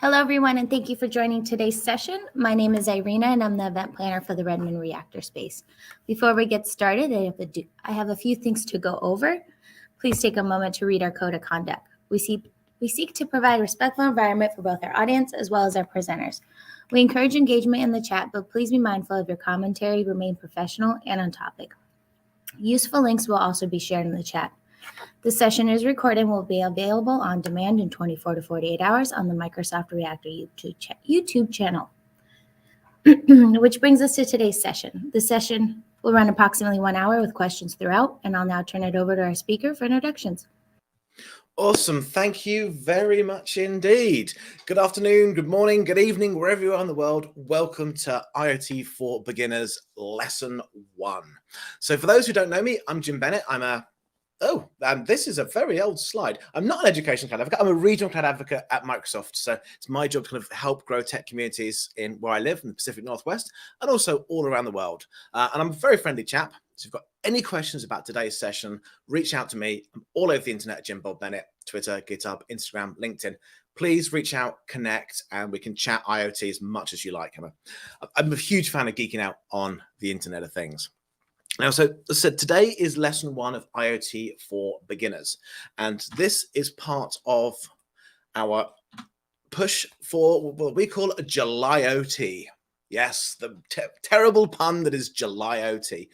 Hello, everyone, and thank you for joining today's session. My name is Irina, and I'm the event planner for the Redmond Reactor space. Before we get started, I have a few things to go over. Please take a moment to read our code of conduct. We seek to provide a respectful environment for both our audience as well as our presenters. We encourage engagement in the chat, but please be mindful of your commentary, remain professional and on topic. Useful links will also be shared in the chat. This session is recorded and will be available on demand in 24 to 48 hours on the Microsoft Reactor YouTube channel. Which brings us to today's session. The session will run approximately 1 hour with questions throughout, and I'll now turn it over to our speaker for introductions. Awesome. Thank you very much indeed. Good afternoon, good morning, good evening, wherever you are in the world. Welcome to IoT for Beginners Lesson 1. So for those who don't know me, I'm Jim Bennett. This is a very old slide. I'm not an education cloud advocate. I'm a regional cloud advocate at Microsoft. So it's my job to kind of help grow tech communities in where I live in the Pacific Northwest and also all around the world. And I'm a very friendly chap. So if you've got any questions about today's session, reach out to me. I'm all over the internet at Jim Bob Bennett, Twitter, GitHub, Instagram, LinkedIn. Please reach out, connect, and we can chat IoT as much as you like. I'm a huge fan of geeking out on the Internet of Things. Now, so today is lesson 1 of IoT for Beginners, and this is part of our push for what we call a July OT. Yes, the terrible pun that is July OT.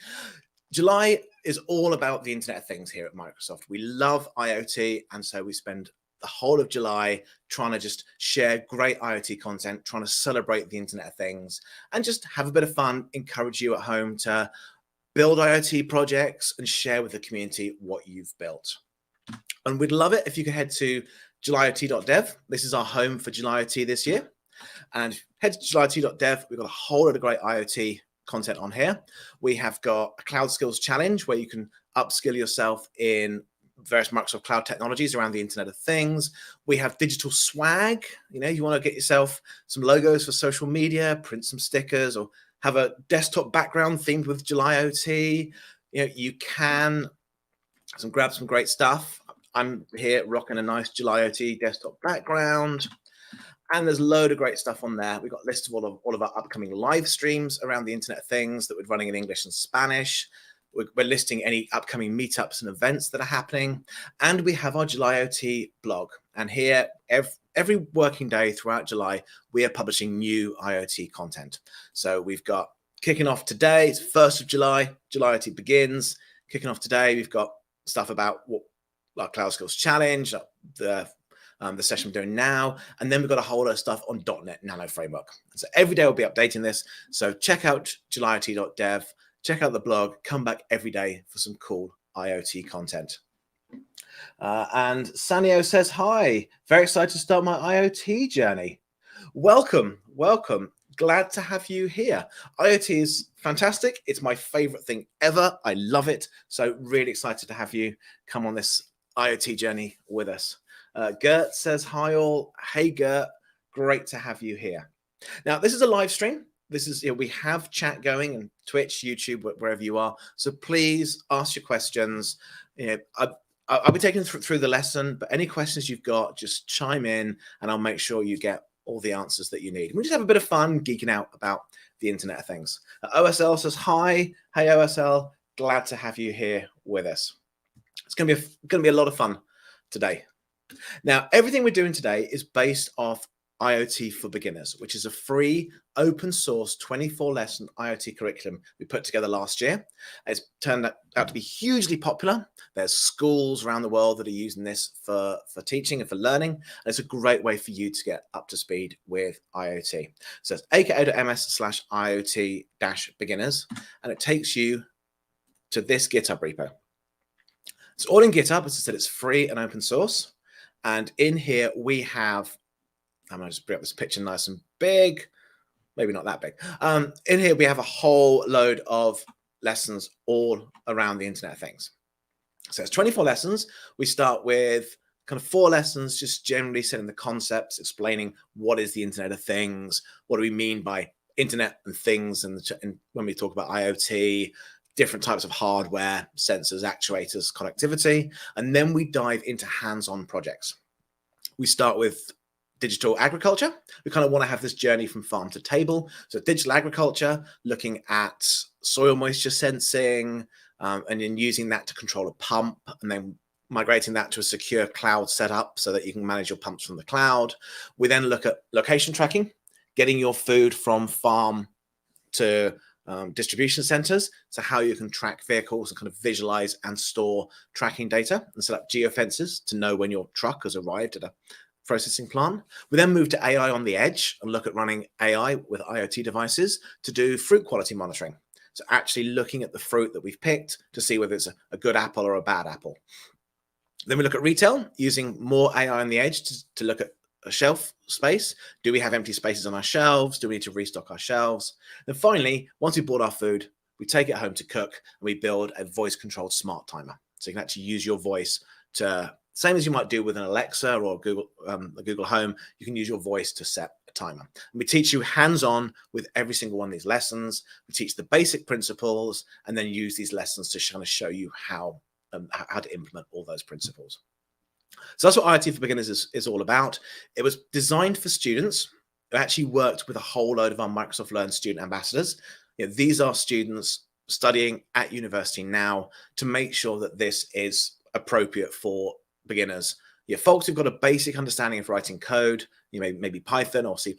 July is all about the Internet of Things here at Microsoft. We love IoT, and so we spend the whole of July trying to just share great IoT content, trying to celebrate the Internet of Things, and just have a bit of fun, encourage you at home to build IoT projects and share with the community what you've built. And we'd love it if you could head to julyot.dev. This is our home for July OT this year. And head to julyot.dev. We've got a whole lot of great IoT content on here. We have got a Cloud Skills Challenge where you can upskill yourself in various Microsoft Cloud technologies around the Internet of Things. We have digital swag. You want to get yourself some logos for social media, print some stickers, or have a desktop background themed with July OT. You can grab some great stuff. I'm here rocking a nice July OT desktop background. And there's a load of great stuff on there. We've got lists of all of our upcoming live streams around the Internet of Things that we're running in English and Spanish. We're listing any upcoming meetups and events that are happening. And we have our July OT blog. And here, every working day throughout July, we are publishing new IoT content. So we've got kicking off today, it's 1st of July, July OT begins. Kicking off today, we've got stuff about what our Cloud Skills Challenge, the session we're doing now, and then we've got a whole lot of stuff on .NET Nano Framework. So every day we'll be updating this. So check out julyot.dev, check out the blog, come back every day for some cool IoT content. And Sanio says, hi, very excited to start my IoT journey. Welcome. Glad to have you here. IoT is fantastic. It's my favorite thing ever. I love it. So really excited to have you come on this IoT journey with us. Gert says, hi all. Hey, Gert, great to have you here. Now, this is a live stream. This is, we have chat going and Twitch, YouTube, wherever you are. So please ask your questions. I'll be taking through the lesson, but any questions you've got, just chime in and I'll make sure you get all the answers that you need. We just have a bit of fun geeking out about the Internet of Things. OSL says, hi. Hey, OSL. Glad to have you here with us. It's going to be a lot of fun today. Now, everything we're doing today is based off IoT for Beginners, which is a free open source 24-lesson IoT curriculum we put together last year. It's turned out to be hugely popular. There's schools around the world that are using this for teaching and for learning. And it's a great way for you to get up to speed with IoT. So it's aka.ms/IoT-beginners, and it takes you to this GitHub repo. It's all in GitHub. As I said, it's free and open source. And in here we have, I'm going to just bring up this picture nice and big, maybe not that big. In here, we have a whole load of lessons all around the Internet of Things. So it's 24 lessons. We start with kind of 4 lessons, just generally setting the concepts, explaining what is the Internet of Things, what do we mean by Internet and things, and when we talk about IoT, different types of hardware, sensors, actuators, connectivity, and then we dive into hands-on projects. We start with digital agriculture. We kind of want to have this journey from farm to table. So digital agriculture, looking at soil moisture sensing, and then using that to control a pump, and then migrating that to a secure cloud setup so that you can manage your pumps from the cloud. We then look at location tracking, getting your food from farm to distribution centers, so how you can track vehicles and kind of visualize and store tracking data and set up geofences to know when your truck has arrived at a processing plant. We then move to AI on the edge and look at running AI with IoT devices to do fruit quality monitoring. So actually looking at the fruit that we've picked to see whether it's a good apple or a bad apple. Then we look at retail using more AI on the edge to look at a shelf space. Do we have empty spaces on our shelves? Do we need to restock our shelves? And finally, once we bought our food, we take it home to cook and we build a voice controlled smart timer. So you can actually use your voice to, same as you might do with an Alexa or a Google Home, you can use your voice to set a timer. And we teach you hands-on with every single one of these lessons. We teach the basic principles and then use these lessons to kind of show you how to implement all those principles. So that's what IoT for Beginners is all about. It was designed for students. It actually worked with a whole load of our Microsoft Learn student ambassadors. These are students studying at university now to make sure that this is appropriate for beginners. Folks who've got a basic understanding of writing code, maybe Python or C++,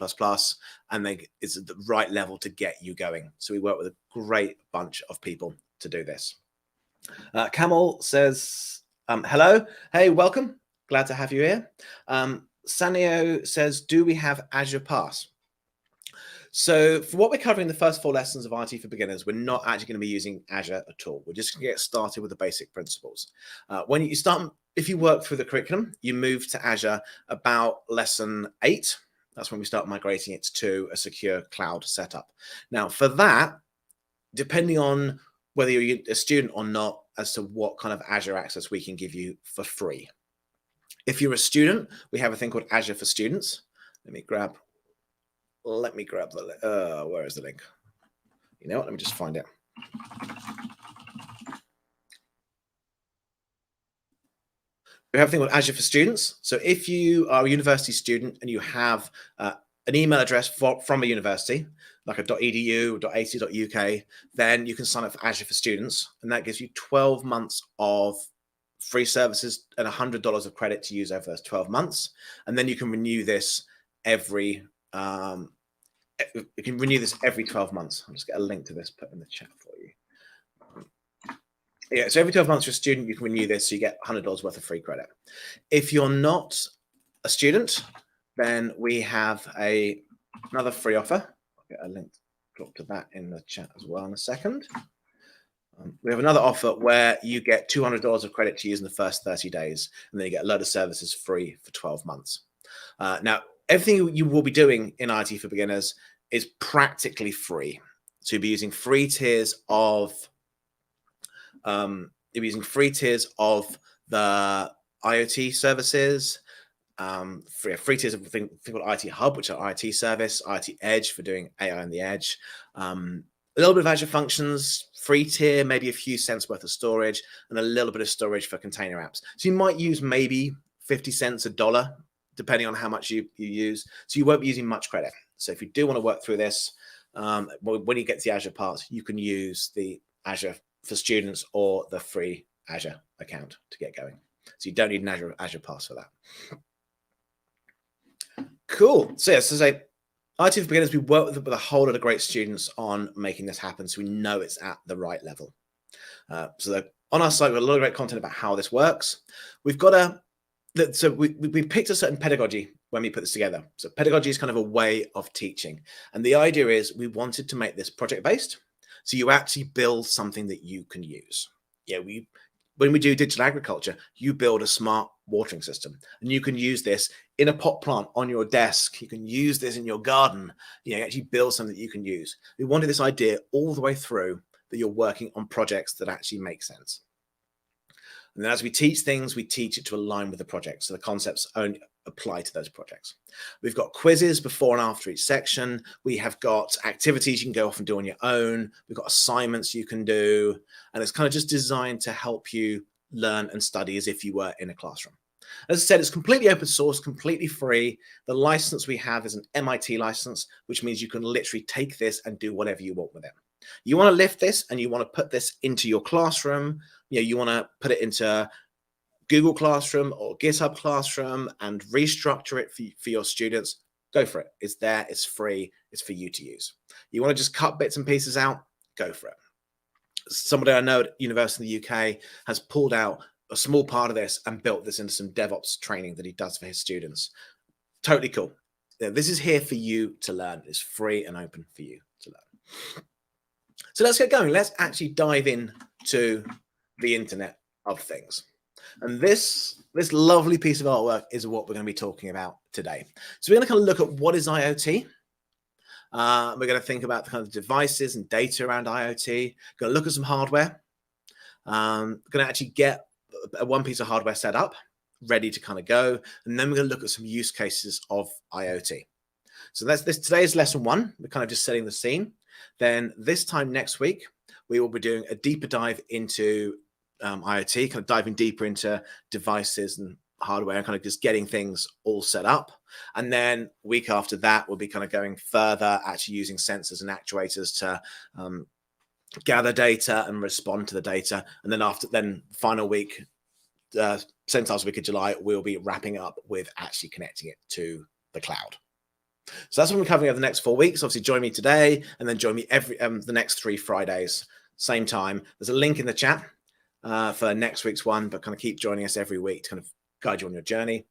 and it's at the right level to get you going. So we work with a great bunch of people to do this. Kamal says, hello. Hey, welcome. Glad to have you here. Sanio says, do we have Azure Pass? So for what we're covering the first 4 lessons of IoT for Beginners, we're not actually going to be using Azure at all. We're just going to get started with the basic principles. When you start, if you work through the curriculum, you move to Azure about lesson 8. That's when we start migrating it to a secure cloud setup. Now for that, depending on whether you're a student or not, as to what kind of Azure access we can give you for free. If you're a student, we have a thing called Azure for Students. Let me grab the, where is the link? You know what, let me just find it. We have a thing called Azure for Students. So if you are a university student and you have an email address from a university, like a .edu, .ac.uk, then you can sign up for Azure for Students. And that gives you 12 months of free services and $100 of credit to use over those 12 months. And then you can renew this every 12 months. I'll just get a link to this put in the chat for you. Yeah, so every 12 months for a student, you can renew this, so you get $100 worth of free credit. If you're not a student, then we have another free offer. I'll get a link drop to that in the chat as well in a second. We have another offer where you get $200 of credit to use in the first 30 days, and then you get a load of services free for 12 months. Now, everything you will be doing in IoT for Beginners is practically free. So you'll be using free tiers of the IoT services, free tiers of a thing called IoT Hub, which are IoT service, IoT Edge for doing AI on the edge, a little bit of Azure Functions, free tier, maybe a few cents worth of storage, and a little bit of storage for container apps. So you might use maybe 50 cents, $1, depending on how much you use. So you won't be using much credit. So if you do want to work through this, when you get to the Azure part, you can use the Azure for Students or the free Azure account to get going. So you don't need an Azure Pass for that. Cool. So yes, as I IoT for Beginners, we work with a whole lot of great students on making this happen, so we know it's at the right level. So on our site, we've got a lot of great content about how this works. We've got we picked a certain pedagogy when we put this together. So pedagogy is kind of a way of teaching. And the idea is we wanted to make this project-based, so you actually build something that you can use. Yeah, when we do digital agriculture, you build a smart watering system, and you can use this in a pot plant on your desk. You can use this in your garden. You actually build something that you can use. We wanted this idea all the way through that you're working on projects that actually make sense. And then as we teach things, we teach it to align with the project. So the concepts only apply to those projects. We've got quizzes before and after each section. We have got activities you can go off and do on your own. We've got assignments you can do. And it's kind of just designed to help you learn and study as if you were in a classroom. As I said, it's completely open source, completely free. The license we have is an MIT license, which means you can literally take this and do whatever you want with it. You want to lift this and you want to put this into your classroom. You want to put it into Google Classroom or GitHub Classroom and restructure it for your students. Go for it. It's there. It's free. It's for you to use. You want to just cut bits and pieces out? Go for it. Somebody I know at university in the UK has pulled out a small part of this and built this into some DevOps training that he does for his students. Totally cool. This is here for you to learn. It's free and open for you to learn. So let's get going. Let's actually dive in to the Internet of Things. And this lovely piece of artwork is what we're going to be talking about today. So we're going to kind of look at what is IoT. We're going to think about the kind of devices and data around IoT. Going to look at some hardware. Going to actually get one piece of hardware set up, ready to kind of go. And then we're going to look at some use cases of IoT. So that's this. Today's lesson 1. We're kind of just setting the scene. Then this time next week, we will be doing a deeper dive into IoT, kind of diving deeper into devices and hardware and kind of just getting things all set up. And then week after that, we'll be kind of going further, actually using sensors and actuators to gather data and respond to the data. And then final week, same last week of July, we'll be wrapping up with actually connecting it to the cloud. So that's what we're covering over the next 4 weeks. Obviously, join me today and then join me every the next 3 Fridays, same time. There's a link in the chat for next week's one, but kind of keep joining us every week to kind of guide you on your journey.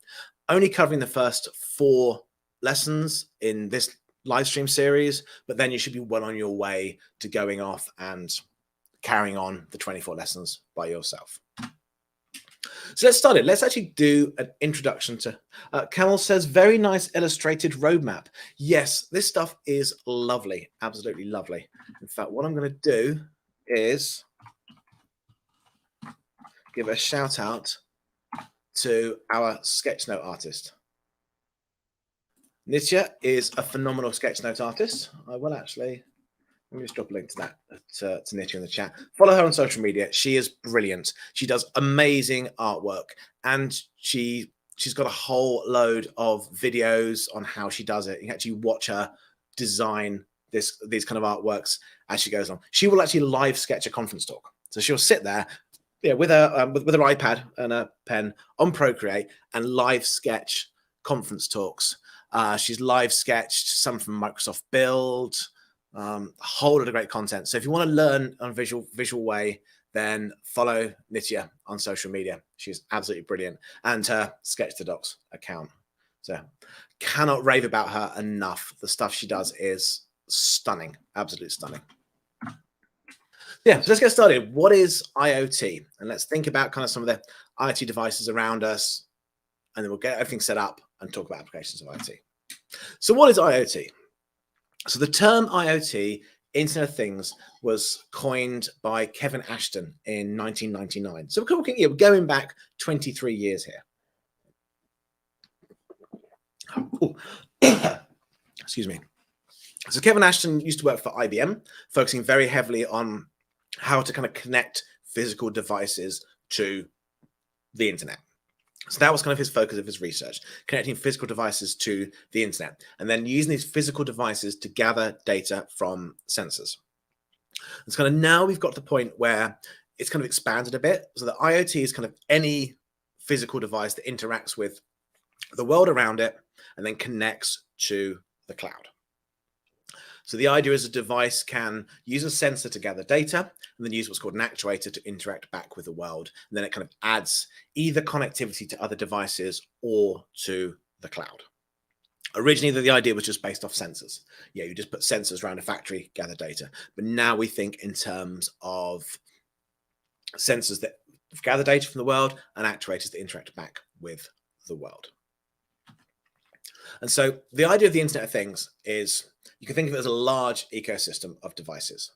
Only covering the first 4 lessons in this live stream series, but then you should be well on your way to going off and carrying on the 24 lessons by yourself. So let's start it. Let's actually do an introduction to, Camel says, very nice illustrated roadmap. Yes, this stuff is lovely. Absolutely lovely. In fact, what I'm going to do is give a shout out to our sketchnote artist. Nitya is a phenomenal sketchnote artist. I will actually, let me just drop a link to that to Nitya in the chat. Follow her on social media. She is brilliant. She does amazing artwork, and she's got a whole load of videos on how she does it. You can actually watch her design these kind of artworks as she goes on. She will actually live sketch a conference talk. So she'll sit there, with her with her iPad and a pen on Procreate and live sketch conference talks. She's live sketched some from Microsoft Build, a whole lot of great content. So if you want to learn on a visual way, then follow Nitya on social media. She's absolutely brilliant, and her Sketch the Docs account. So cannot rave about her enough. The stuff she does is stunning, absolutely stunning. Yeah, so let's get started. What is IoT? And let's think about kind of some of the IoT devices around us, and then we'll get everything set up and talk about applications of IoT. So what is IoT? So the term IoT, Internet of Things, was coined by Kevin Ashton in 1999. So we're going back 23 years here. Oh. Excuse me. So Kevin Ashton used to work for IBM, focusing very heavily on how to kind of connect physical devices to the internet. So that was kind of his focus of his research, connecting physical devices to the internet, and then using these physical devices to gather data from sensors. It's kind of now we've got to the point where it's kind of expanded a bit. So the IoT is kind of any physical device that interacts with the world around it and then connects to the cloud. So the idea is a device can use a sensor to gather data and then use what's called an actuator to interact back with the world. And then it kind of adds either connectivity to other devices or to the cloud. Originally, the idea was just based off sensors. Yeah, you just put sensors around a factory, gather data. But now we think in terms of sensors that gather data from the world and actuators that interact back with the world. And so the idea of the Internet of Things is you can think of it as a large ecosystem of devices.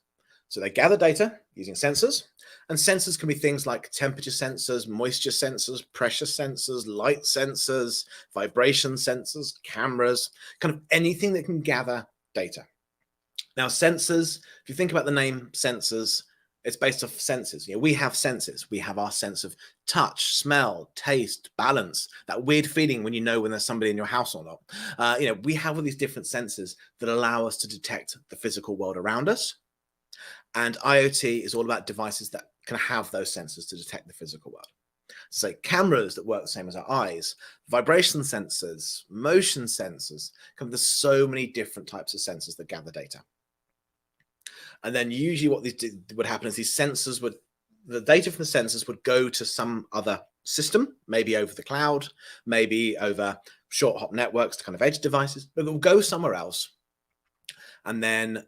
So they gather data using sensors, and sensors can be things like temperature sensors, moisture sensors, pressure sensors, light sensors, vibration sensors, cameras, kind of anything that can gather data. Now, sensors, if you think about the name sensors, It's based off senses. We have senses. We have our sense of touch, smell, taste, balance, that weird feeling when you know when there's somebody in your house or not. We have all these different senses that allow us to detect the physical world around us. And IoT is all about devices that can have those sensors to detect the physical world. So cameras that work the same as our eyes, vibration sensors, motion sensors. There's so many different types of sensors that gather data. And then usually what would happen is the data from the sensors would go to some other system, maybe over the cloud, maybe over short hop networks to kind of edge devices, but it will go somewhere else. And then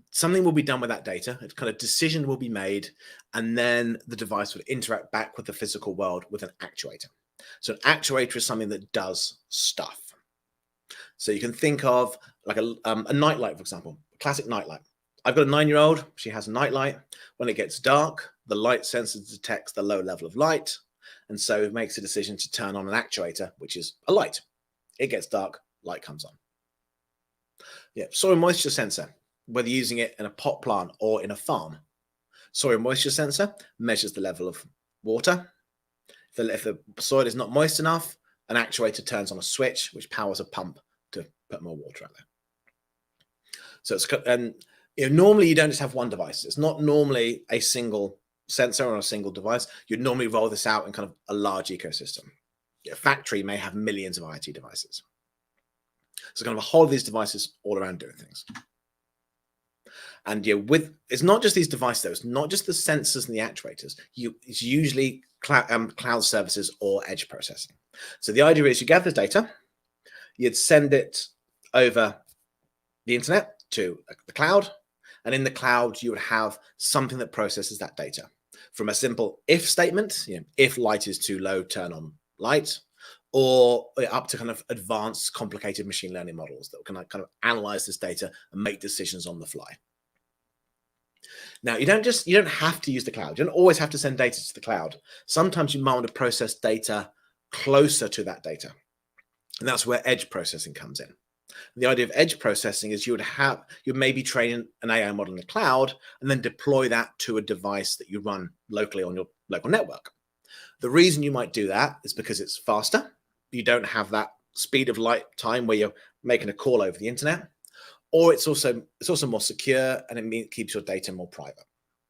something will be done with that data. A kind of decision will be made, and then the device would interact back with the physical world with an actuator. So an actuator is something that does stuff. So you can think of like a nightlight, for example, classic nightlight. I've got a 9-year-old. She has a nightlight. When it gets dark, the light sensor detects the low level of light, and so it makes a decision to turn on an actuator, which is a light. It gets dark, light comes on. Soil moisture sensor, whether using it in a pot plant or in a farm. Soil moisture sensor measures the level of water. If the soil is not moist enough, an actuator turns on a switch, which powers a pump to put more water out there. So normally you don't just have one device. It's not normally a single sensor or a single device. You'd normally roll this out in kind of a large ecosystem. A factory may have millions of IoT devices. So kind of a whole of these devices all around doing things. And it's not just these devices, though. It's not just the sensors and the actuators. It's usually cloud services or edge processing. So the idea is you gather data, you'd send it over the internet to the cloud, and in the cloud you would have something that processes that data. From a simple if statement, if light is too low, turn on light, or up to kind of advanced, complicated machine learning models that can kind of analyze this data and make decisions on the fly. Now, you don't have to use the cloud. You don't always have to send data to the cloud. Sometimes you might want to process data closer to that data. And that's where edge processing comes in. The idea of edge processing is you'd maybe train an AI model in the cloud and then deploy that to a device that you run locally on your local network. The reason you might do that is because it's faster. You don't have that speed of light time where you're making a call over the internet. Or it's also more secure, and it keeps your data more private.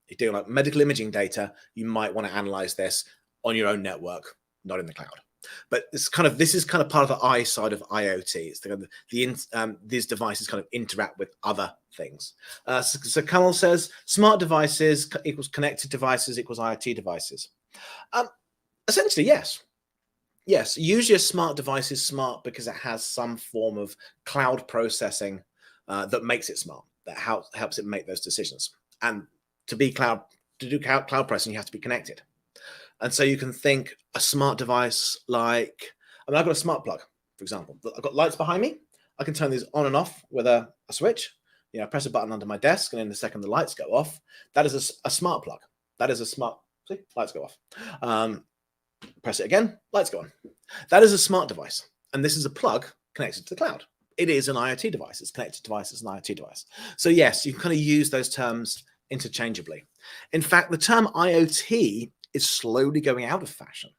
If you're doing like medical imaging data, you might want to analyze this on your own network, not in the cloud. But this is kind of part of the I side of IoT. It's these devices kind of interact with other things. So Kamal says smart devices equals connected devices equals IoT devices. Essentially, yes. Yes, usually a smart device is smart because it has some form of cloud processing that makes it smart, that helps it make those decisions. And to do cloud processing, you have to be connected. And so you can think a smart device like, I've got a smart plug, for example. I've got lights behind me. I can turn these on and off with a switch. I press a button under my desk, and in a second the lights go off. That is a smart plug. That is a smart, see, lights go off. Press it again, lights go on. That is a smart device. And this is a plug connected to the cloud. It is an IoT device. It's connected device. It's an IoT device. So yes, you can kind of use those terms interchangeably. In fact, the term IoT is slowly going out of fashion.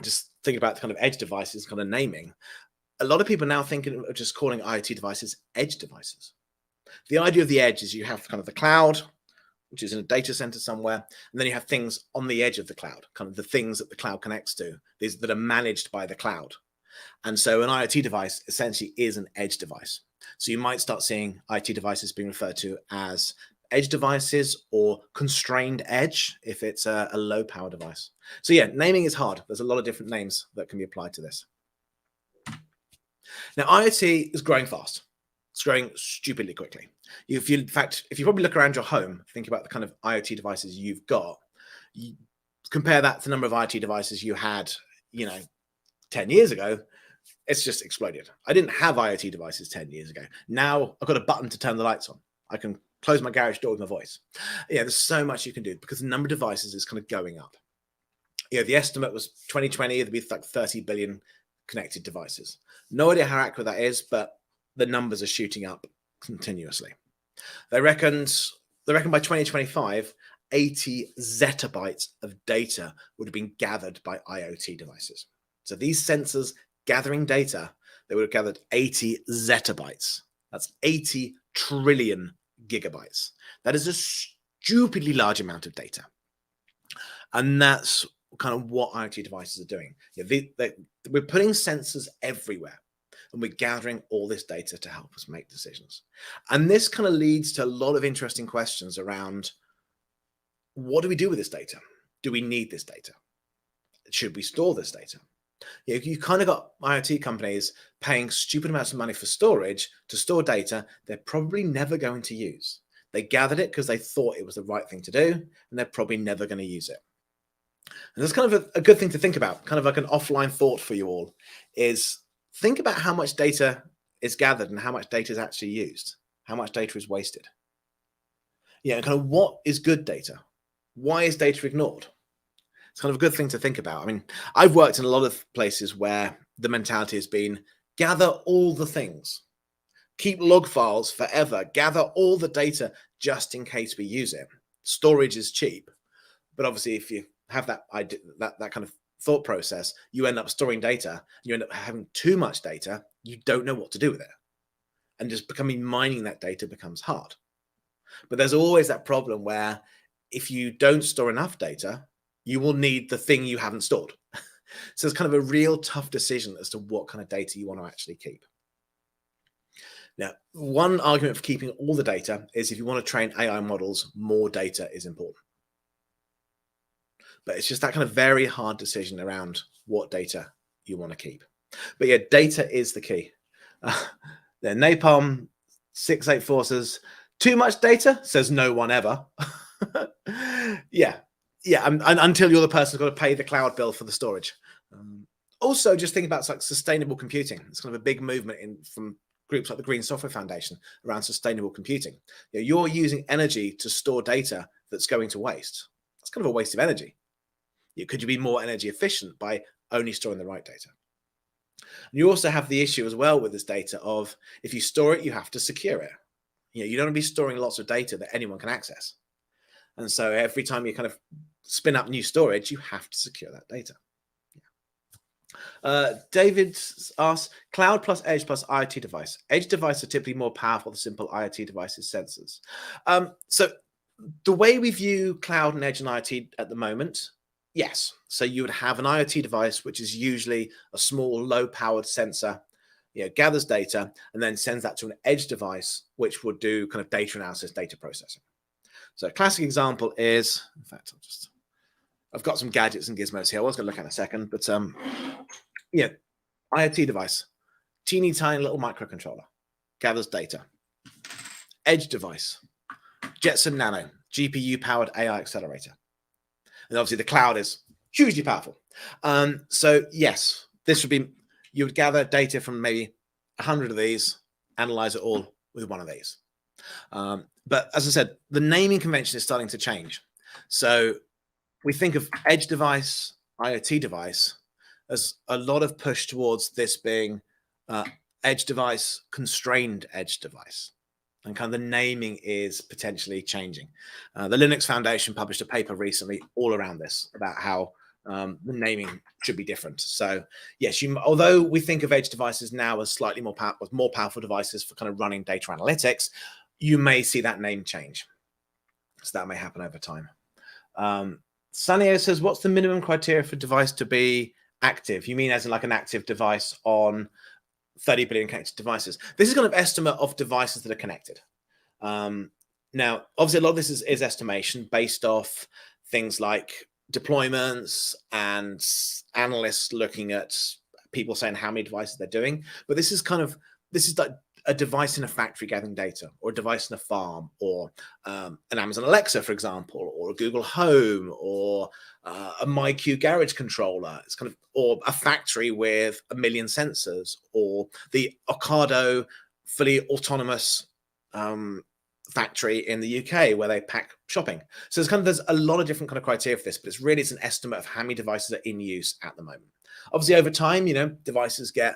Just think about the kind of edge devices kind of naming. A lot of people now thinking of just calling IoT devices edge devices. The idea of the edge is you have kind of the cloud, which is in a data center somewhere, and then you have things on the edge of the cloud, kind of the things that the cloud connects to, these that are managed by the cloud. And so an IoT device essentially is an edge device. So you might start seeing IoT devices being referred to as edge devices or constrained edge if it's a low power device. So yeah, naming is hard. There's a lot of different names that can be applied to this. Now, IoT is growing fast. It's growing stupidly quickly. If you probably look around your home, think about the kind of IoT devices you've got, you compare that to the number of IoT devices you had, 10 years ago, it's just exploded. I didn't have IoT devices 10 years ago. Now I've got a button to turn the lights on. I can close my garage door with my voice. There's so much you can do because the number of devices is kind of going up. The estimate was 2020, there'd be like 30 billion connected devices. No idea how accurate that is, but the numbers are shooting up continuously. They reckoned they reckon by 2025, 80 zettabytes of data would have been gathered by IoT devices. So these sensors gathering data, they would have gathered 80 zettabytes. That's 80 trillion gigabytes. That is a stupidly large amount of data. And that's kind of what IoT devices are doing. We're putting sensors everywhere, and we're gathering all this data to help us make decisions. And this kind of leads to a lot of interesting questions around, what do we do with this data? Do we need this data? Should we store this data? You kind of got IoT companies paying stupid amounts of money for storage to store data they're probably never going to use. They gathered it because they thought it was the right thing to do, and they're probably never going to use it. And that's kind of a good thing to think about, kind of like an offline thought for you all, is think about how much data is gathered and how much data is actually used, how much data is wasted. And kind of what is good data? Why is data ignored? It's kind of a good thing to think about. I mean, I've worked in a lot of places where the mentality has been, gather all the things, keep log files forever, gather all the data just in case we use it. Storage is cheap, but obviously if you have that idea, that kind of thought process, you end up storing data, you end up having too much data, you don't know what to do with it. And just mining that data becomes hard. But there's always that problem where if you don't store enough data, you will need the thing you haven't stored. So it's kind of a real tough decision as to what kind of data you want to actually keep. Now, one argument for keeping all the data is if you want to train AI models, more data is important. But it's just that kind of very hard decision around what data you want to keep. But yeah, data is the key. The Napalm 6-8 forces, too much data, says no one ever. Yeah, and until you're the person who's got to pay the cloud bill for the storage. Also, just think about like sustainable computing. It's kind of a big movement from groups like the Green Software Foundation around sustainable computing. You're using energy to store data that's going to waste. That's kind of a waste of energy. Could you be more energy efficient by only storing the right data? And you also have the issue as well with this data of, if you store it, you have to secure it. You don't want to be storing lots of data that anyone can access. And so every time you kind of spin up new storage, you have to secure that data. David asks, cloud plus edge plus IoT device. Edge devices are typically more powerful than simple IoT devices sensors. So the way we view cloud and edge and IoT at the moment, yes. So you would have an IoT device, which is usually a small, low-powered sensor, gathers data, and then sends that to an edge device, which would do kind of data analysis, data processing. So a classic example is, in fact, I've got some gadgets and gizmos here. I was going to look at in a second, but IoT device, teeny tiny little microcontroller, gathers data. Edge device, Jetson Nano, GPU-powered AI accelerator. And obviously the cloud is hugely powerful. So yes, this would be, you would gather data from maybe 100 of these, analyze it all with one of these. But as I said, the naming convention is starting to change. So we think of edge device, IoT device, as a lot of push towards this being edge device, constrained edge device. And kind of the naming is potentially changing. The Linux Foundation published a paper recently all around this, about how the naming should be different. So yes, although we think of edge devices now as slightly more powerful devices for kind of running data analytics, you may see that name change. So that may happen over time. Sanio says, what's the minimum criteria for device to be active? You mean as in like an active device on 30 billion connected devices? This is kind of estimate of devices that are connected. Now, obviously, a lot of this is estimation based off things like deployments and analysts looking at people saying how many devices they're doing. But this is like a device in a factory gathering data, or a device in a farm, or an Amazon Alexa, for example, or a Google Home, or a MyQ garage controller. It's kind of, or a factory with 1 million sensors, or the Ocado fully autonomous factory in the UK where they pack shopping. So there's a lot of different kind of criteria for this, but it's an estimate of how many devices are in use at the moment. Obviously, over time, devices get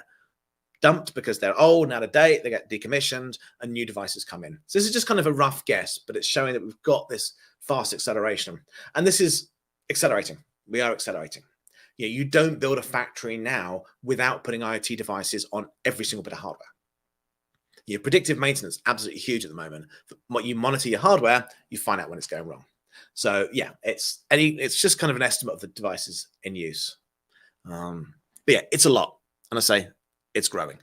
dumped because they're old and out of date, they get decommissioned, and new devices come in. So this is just kind of a rough guess, but it's showing that we've got this fast acceleration. And this is accelerating. We are accelerating. You don't build a factory now without putting IoT devices on every single bit of hardware. Predictive maintenance, absolutely huge at the moment. What you monitor your hardware, you find out when it's going wrong. So yeah, it's just kind of an estimate of the devices in use. But yeah, it's a lot. And I say it's growing.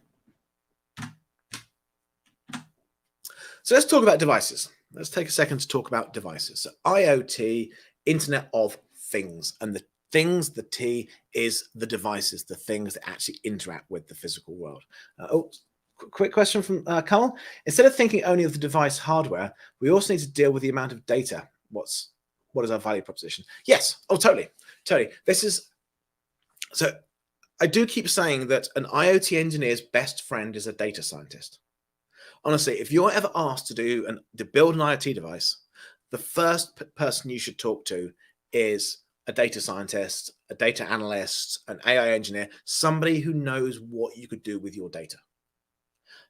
So let's talk about devices. Let's take a second to talk about devices. So IoT, Internet of Things, and the things, the T is the devices, the things that actually interact with the physical world. Quick question from Carl. Instead of thinking only of the device hardware, we also need to deal with the amount of data. What is our value proposition? Yes. Oh, totally. This is, so I do keep saying that an IoT engineer's best friend is a data scientist. Honestly, if you're ever asked to build an IoT device, the first person you should talk to is a data scientist, a data analyst, an AI engineer, somebody who knows what you could do with your data.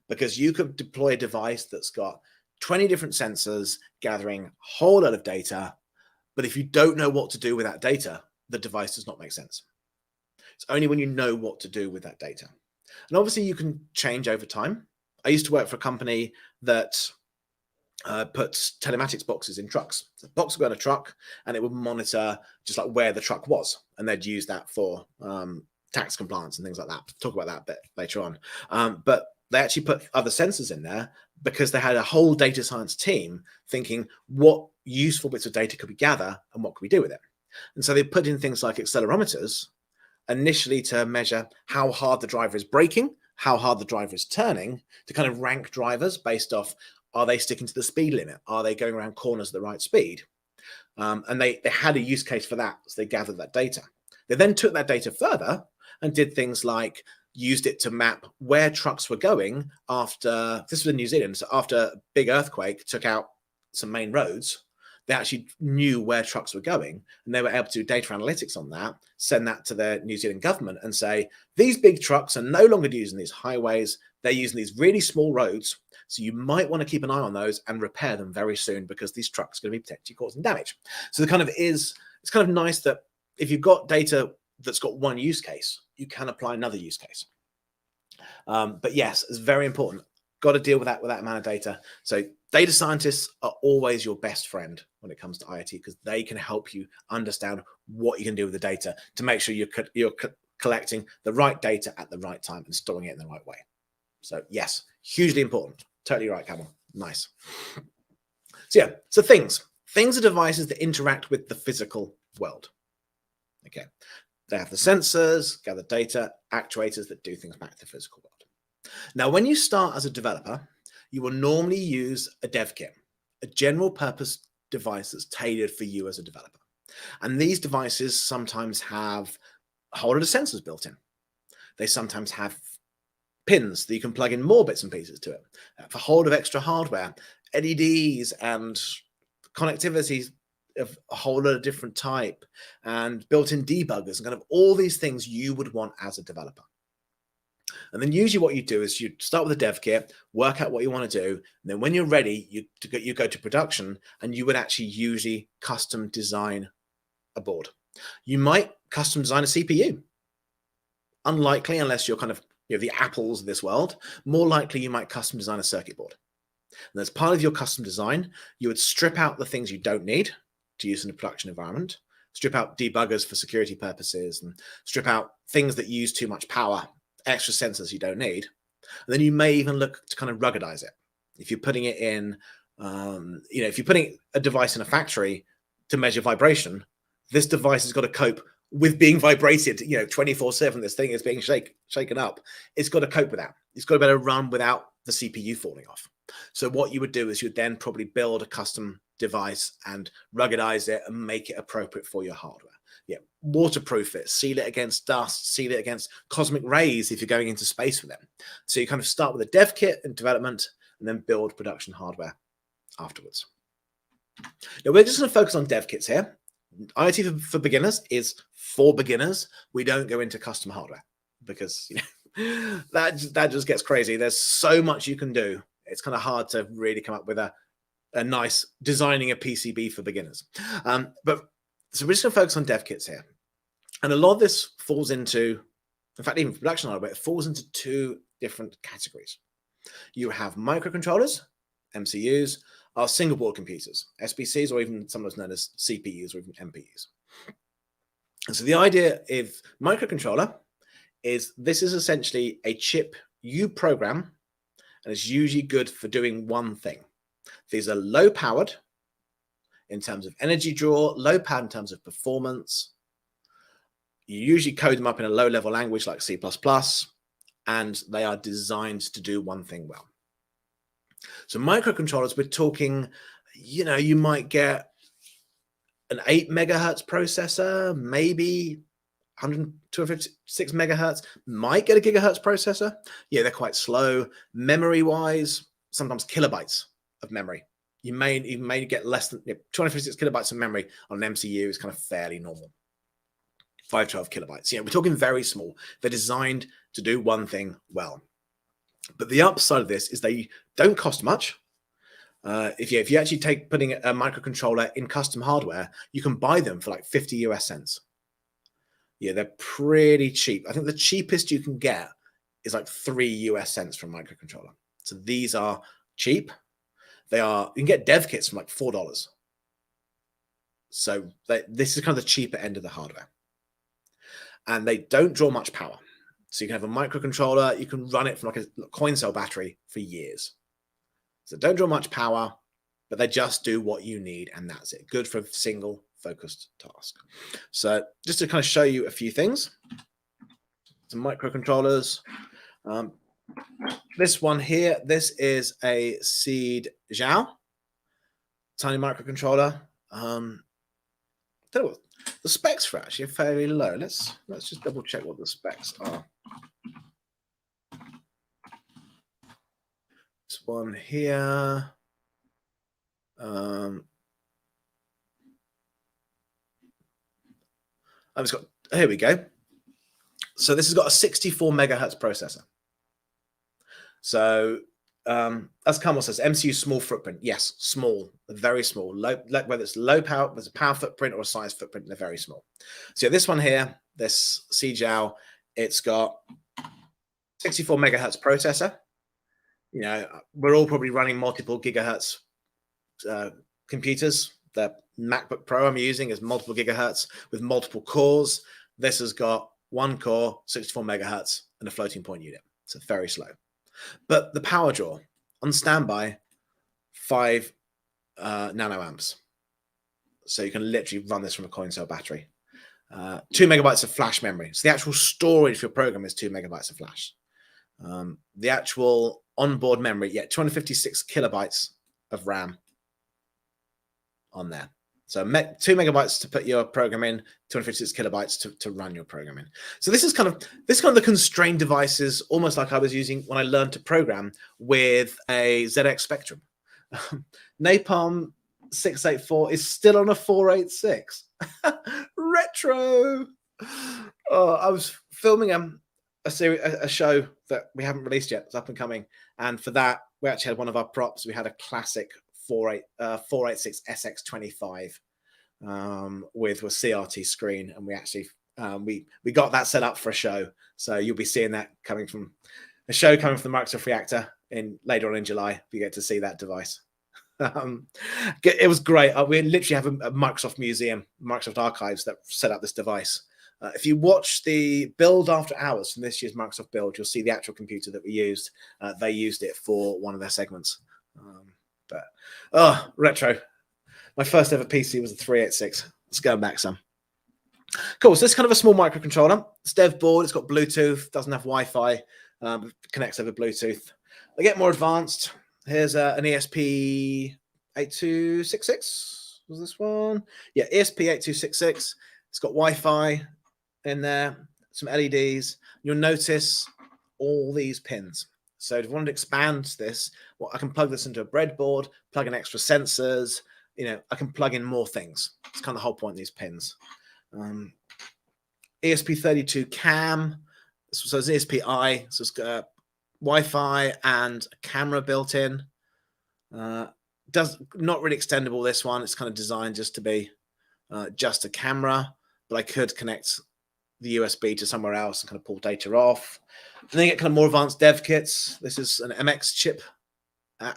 Because you could deploy a device that's got 20 different sensors gathering a whole lot of data, but if you don't know what to do with that data, the device does not make sense. It's only when you know what to do with that data. And obviously you can change over time. I used to work for a company that puts telematics boxes in trucks. So the box would go in a truck and it would monitor just like where the truck was. And they'd use that for tax compliance and things like that. Talk about that a bit later on. But they actually put other sensors in there because they had a whole data science team thinking what useful bits of data could we gather and what could we do with it. And so they put in things like accelerometers initially to measure how hard the driver is braking, how hard the driver is turning, to kind of rank drivers based off, are they sticking to the speed limit? Are they going around corners at the right speed? And they had a use case for that, so they gathered that data. They then took that data further and did things like used it to map where trucks were going after, this was in New Zealand, so after a big earthquake took out some main roads, they actually knew where trucks were going, and they were able to do data analytics on that, send that to the New Zealand government and say, these big trucks are no longer using these highways, they're using these really small roads, so you might want to keep an eye on those and repair them very soon because these trucks are going to be potentially causing damage. So it's kind of nice that if you've got data that's got one use case, you can apply another use case. But yes, it's very important. Got to deal with that amount of data. So data scientists are always your best friend when it comes to IoT because they can help you understand what you can do with the data to make sure you're collecting the right data at the right time and storing it in the right way. So yes, hugely important. Totally right, Cameron. Nice. So yeah, so things are devices that interact with the physical world. Okay. They have the sensors, gather data, actuators that do things back to the physical world. Now, when you start as a developer, you will normally use a dev kit, a general purpose device that's tailored for you as a developer. And these devices sometimes have a whole lot of sensors built in. They sometimes have pins that you can plug in more bits and pieces to it, a whole lot of extra hardware, LEDs and connectivity of a whole lot of different type and built-in debuggers and kind of all these things you would want as a developer. And then usually what you do is you start with a dev kit, work out what you want to do, and then when you're ready, you go to production and you would actually usually custom design a board. You might custom design a CPU. Unlikely unless you're kind of the Apples of this world. More likely you might custom design a circuit board. And as part of your custom design, you would strip out the things you don't need to use in a production environment, strip out debuggers for security purposes, and strip out things that use too much power, extra sensors you don't need. And then you may even look to kind of ruggedize it. If you're putting it in, if you're putting a device in a factory to measure vibration, this device has got to cope with being vibrated, 24/7. This thing is being shaken up. It's got to cope with that. It's got to be able to run without the CPU falling off. So what you would do is you'd then probably build a custom device and ruggedize it and make it appropriate for your hardware. Yeah, waterproof it, seal it against dust, seal it against cosmic rays if you're going into space with them. So you kind of start with a dev kit and development and then build production hardware afterwards. Now we're just going to focus on dev kits here. IoT for beginners is for beginners. We don't go into custom hardware because that just gets crazy. There's so much you can do. It's kind of hard to really come up with a nice designing a PCB for beginners. But so we're just going to focus on dev kits here. And a lot of this falls into, in fact, even production hardware, it falls into two different categories. You have microcontrollers, MCUs, are single board computers, SBCs, or even sometimes known as CPUs or even MPUs. And so the idea of microcontroller is this is essentially a chip you program, and it's usually good for doing one thing. These are low powered in terms of energy draw, low powered in terms of performance. You usually code them up in a low level language like C++, and they are designed to do one thing well. So microcontrollers, we're talking, you might get an 8 megahertz processor, maybe 256 megahertz, might get a gigahertz processor. Yeah, they're quite slow. Memory wise, sometimes kilobytes of memory. You may get less than 256 kilobytes of memory on an MCU is kind of fairly normal. 512 kilobytes. We're talking very small. They're designed to do one thing well. But the upside of this is they don't cost much. If you actually putting a microcontroller in custom hardware, you can buy them for like 50 US cents. Yeah, they're pretty cheap. I think the cheapest you can get is like 3 US cents from a microcontroller. So these are cheap. You can get dev kits from like $4. So this is kind of the cheaper end of the hardware. And they don't draw much power. So you can have a microcontroller, you can run it from like a coin cell battery for years. So don't draw much power, but they just do what you need, and that's it. Good for a single focused task. So just to kind of show you a few things, some microcontrollers. This one here, this is a Seed Zhao, tiny microcontroller. The specs for actually are fairly low. Let's just double check what the specs are. This one here. Here we go. So this has got a 64 megahertz processor. So as Kamal says, MCU small footprint. Yes, small, very small. Whether it's low power, there's a power footprint or a size footprint, they're very small. So this one here, this CJAO, it's got 64 megahertz processor. We're all probably running multiple gigahertz computers. The MacBook Pro I'm using is multiple gigahertz with multiple cores. This has got one core, 64 megahertz, and a floating point unit. So very slow. But the power draw on standby, 5 nanoamps. So you can literally run this from a coin cell battery. 2 megabytes of flash memory. So the actual storage for your program is 2 megabytes of flash. The actual onboard memory, 256 kilobytes of RAM on there. So 2 megabytes to put your program in, 256 kilobytes to run your program in. So this is kind of the constrained devices, almost like I was using when I learned to program with a ZX Spectrum. Napalm 684 is still on a 486. Retro. Oh, I was filming a show that we haven't released yet. It's up and coming, and for that we actually had one of our props. We had a classic 486 SX25 with a CRT screen, and we actually we got that set up for a show. So you'll be seeing that coming from a show coming from the Microsoft Reactor later on in July. You get to see that device. It was great. We literally have a Microsoft museum, Microsoft Archives, that set up this device. If you watch the build after hours from this year's Microsoft build, you'll see the actual computer that we used. They used it for one of their segments. Retro. My first ever PC was a 386. Let's go back some. Cool. So this is kind of a small microcontroller. It's dev board. It's got Bluetooth. Doesn't have Wi-Fi. Connects over Bluetooth. They get more advanced. Here's an ESP8266. Was this one? Yeah, ESP8266. It's got Wi-Fi in there. Some LEDs. You'll notice all these pins. So if you want to expand this, I can plug this into a breadboard, plug in extra sensors. I can plug in more things. It's kind of the whole point of these pins. ESP32 Cam. So it's ESP-I, so it's got Wi-Fi and a camera built in. Does not really extendable, this one. It's kind of designed just to be just a camera, but I could connect the USB to somewhere else and kind of pull data off. And then you get kind of more advanced dev kits. This is an MX chip,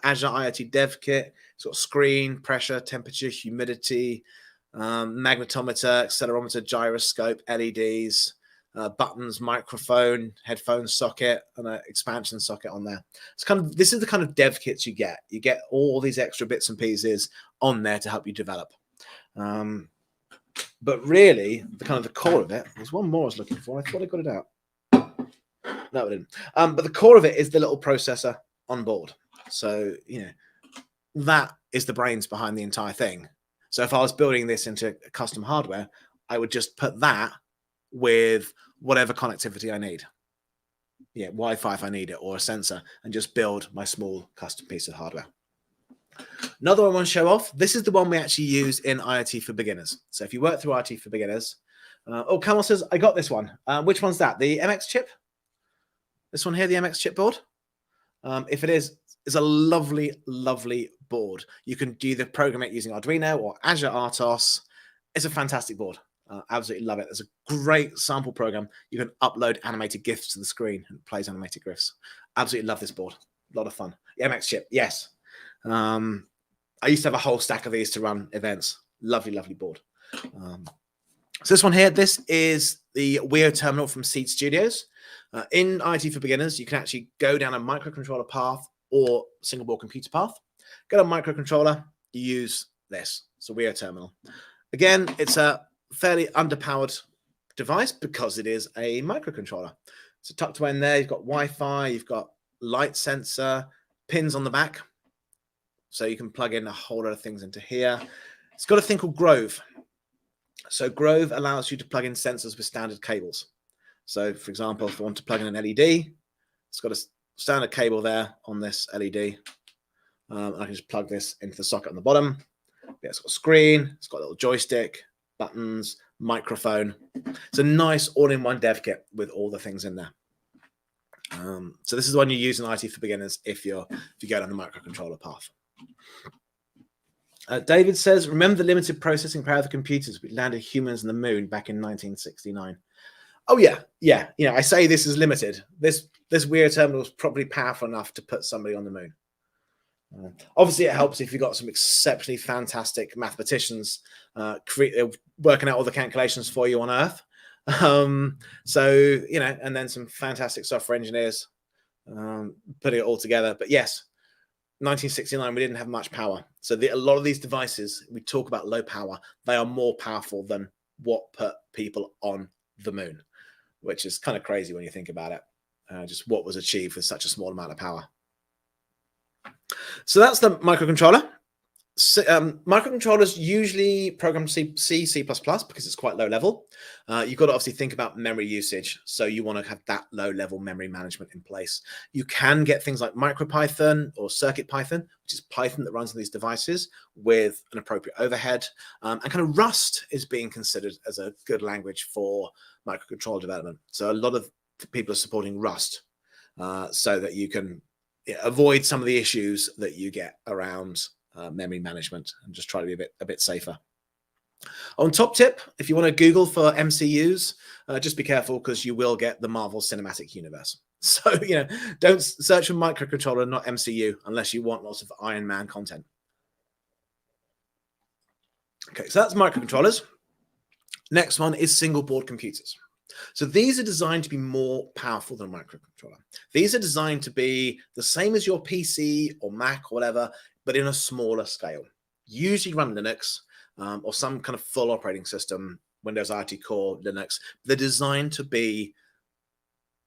Azure IoT dev kit. It's got screen, pressure, temperature, humidity, magnetometer, accelerometer, gyroscope, LEDs, buttons, microphone, headphone socket, and an expansion socket on there. It's kind of, this is the kind of dev kits you get. You get all these extra bits and pieces on there to help you develop. But really, the core of it, there's one more I was looking for. I thought I got it out. No, I didn't. But the core of it is the little processor on board. So, that is the brains behind the entire thing. So if I was building this into custom hardware, I would just put that with whatever connectivity I need. Yeah, Wi-Fi if I need it, or a sensor, and just build my small custom piece of hardware. Another one I want to show off. This is the one we actually use in IoT for Beginners. So if you work through IoT for Beginners, Kamal says, I got this one. Which one's that? The MX chip? This one here, the MX chip board? If it is, it's a lovely, lovely board. You can do the program it using Arduino or Azure RTOS. It's a fantastic board. Absolutely love it. There's a great sample program. You can upload animated GIFs to the screen and it plays animated GIFs. Absolutely love this board. A lot of fun. The MX chip, yes. I used to have a whole stack of these to run events. Lovely, lovely board. So this one here, this is the Iot terminal from Seed Studios. In IoT for Beginners, you can actually go down a microcontroller path or single board computer path. Go to microcontroller, you use this. It's a Iot terminal. Again, it's a fairly underpowered device because it is a microcontroller. So tucked away in there, you've got Wi-Fi, you've got light sensor, pins on the back. So you can plug in a whole lot of things into here. It's got a thing called Grove. So Grove allows you to plug in sensors with standard cables. So for example, if I want to plug in an LED, it's got a standard cable there on this LED. I can just plug this into the socket on the bottom. Yeah, it's got a screen, it's got a little joystick, buttons, microphone. It's a nice all-in-one dev kit with all the things in there. So this is the one you use in IoT for Beginners if you go down the microcontroller path. David says, remember the limited processing power of the computers which landed humans on the moon back in 1969? Oh yeah. I say this is limited. This Iot terminal is probably powerful enough to put somebody on the moon. Obviously, it helps if you've got some exceptionally fantastic mathematicians working out all the calculations for you on Earth. And then some fantastic software engineers putting it all together. But yes, 1969, we didn't have much power. So a lot of these devices, we talk about low power, they are more powerful than what put people on the moon, which is kind of crazy when you think about it. Just what was achieved with such a small amount of power. So that's the microcontroller. So, microcontrollers usually program C, C++ because it's quite low level. You've got to obviously think about memory usage. So you want to have that low level memory management in place. You can get things like MicroPython or CircuitPython, which is Python that runs on these devices with an appropriate overhead. And kind of Rust is being considered as a good language for microcontroller development. So a lot of people are supporting Rust so that you can avoid some of the issues that you get around memory management and just try to be a bit safer. On top tip, if you want to Google for MCUs, just be careful because you will get the Marvel Cinematic Universe. So, don't search for microcontroller, not MCU, unless you want lots of Iron Man content. Okay, so that's microcontrollers. Next one is single board computers. So these are designed to be more powerful than a microcontroller. These are designed to be the same as your PC or Mac or whatever, but in a smaller scale. Usually run Linux or some kind of full operating system, Windows IoT Core, Linux. They're designed to be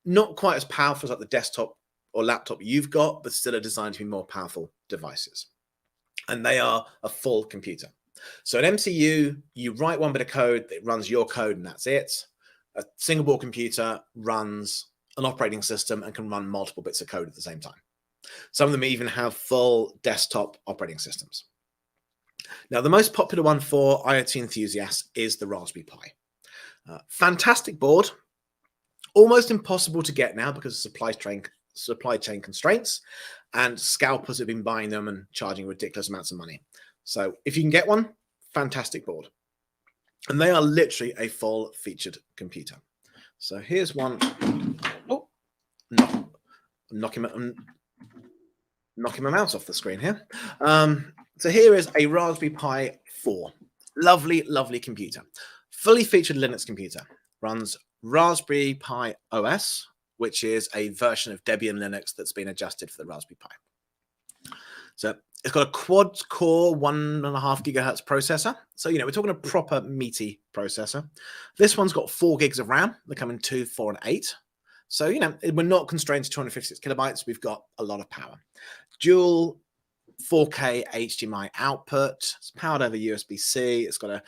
not quite as powerful as like the desktop or laptop you've got, but still are designed to be more powerful devices. And they are a full computer. So an MCU, you write one bit of code that runs your code and that's it. A single board computer runs an operating system and can run multiple bits of code at the same time. Some of them even have full desktop operating systems. Now, the most popular one for IoT enthusiasts is the Raspberry Pi. Fantastic board. Almost impossible to get now because of supply chain constraints, and scalpers have been buying them and charging ridiculous amounts of money. So if you can get one, fantastic board. And they are literally a full featured computer. So here's one. Oh, no, knocking my mouse off the screen here. So here is a Raspberry Pi 4. Lovely, lovely computer. Fully featured Linux computer. Runs Raspberry Pi OS, which is a version of Debian Linux that's been adjusted for the Raspberry Pi. So it's got a quad-core 1.5 gigahertz processor. So, we're talking a proper meaty processor. This one's got 4 gigs of RAM. They come in 2, 4, and 8. So, we're not constrained to 256 kilobytes. We've got a lot of power. Dual 4K HDMI output. It's powered over USB-C. It's got a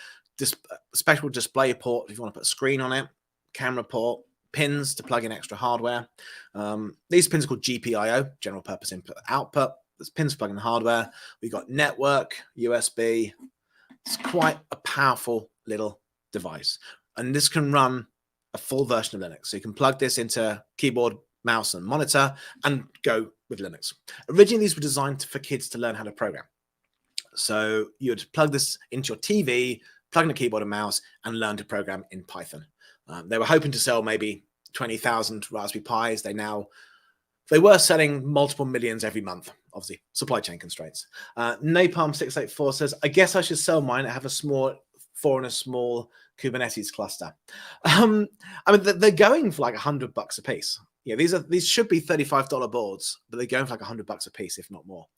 special display port if you want to put a screen on it. Camera port. Pins to plug in extra hardware. These pins are called GPIO, general purpose input output. There's pins to plug in hardware. We've got network, USB. It's quite a powerful little device. And this can run a full version of Linux. So you can plug this into keyboard, mouse, and monitor and go with Linux. Originally, these were designed for kids to learn how to program. So you would plug this into your TV, plug in a keyboard and mouse, and learn to program in Python. They were hoping to sell maybe 20,000 Raspberry Pis. They were selling multiple millions every month. Obviously, supply chain constraints. Napalm684 says, I guess I should sell mine. I have a small Kubernetes cluster. They're going for like $100 a piece. Yeah, these should be $35 boards, but they're going for like $100 a piece, if not more,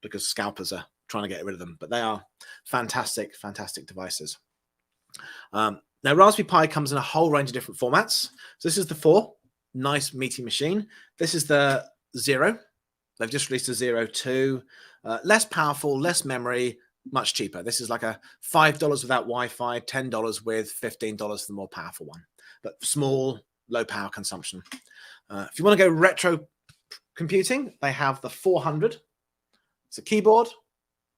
because scalpers are trying to get rid of them. But they are fantastic, fantastic devices. Now, Raspberry Pi comes in a whole range of different formats. So this is the 4, nice meaty machine. This is the 0. They've just released a 0 2, less powerful, less memory, much cheaper. This is like a $5 without Wi-Fi, $10 with $15 for the more powerful one, but small, low power consumption. If you want to go retro computing, they have the 400. It's a keyboard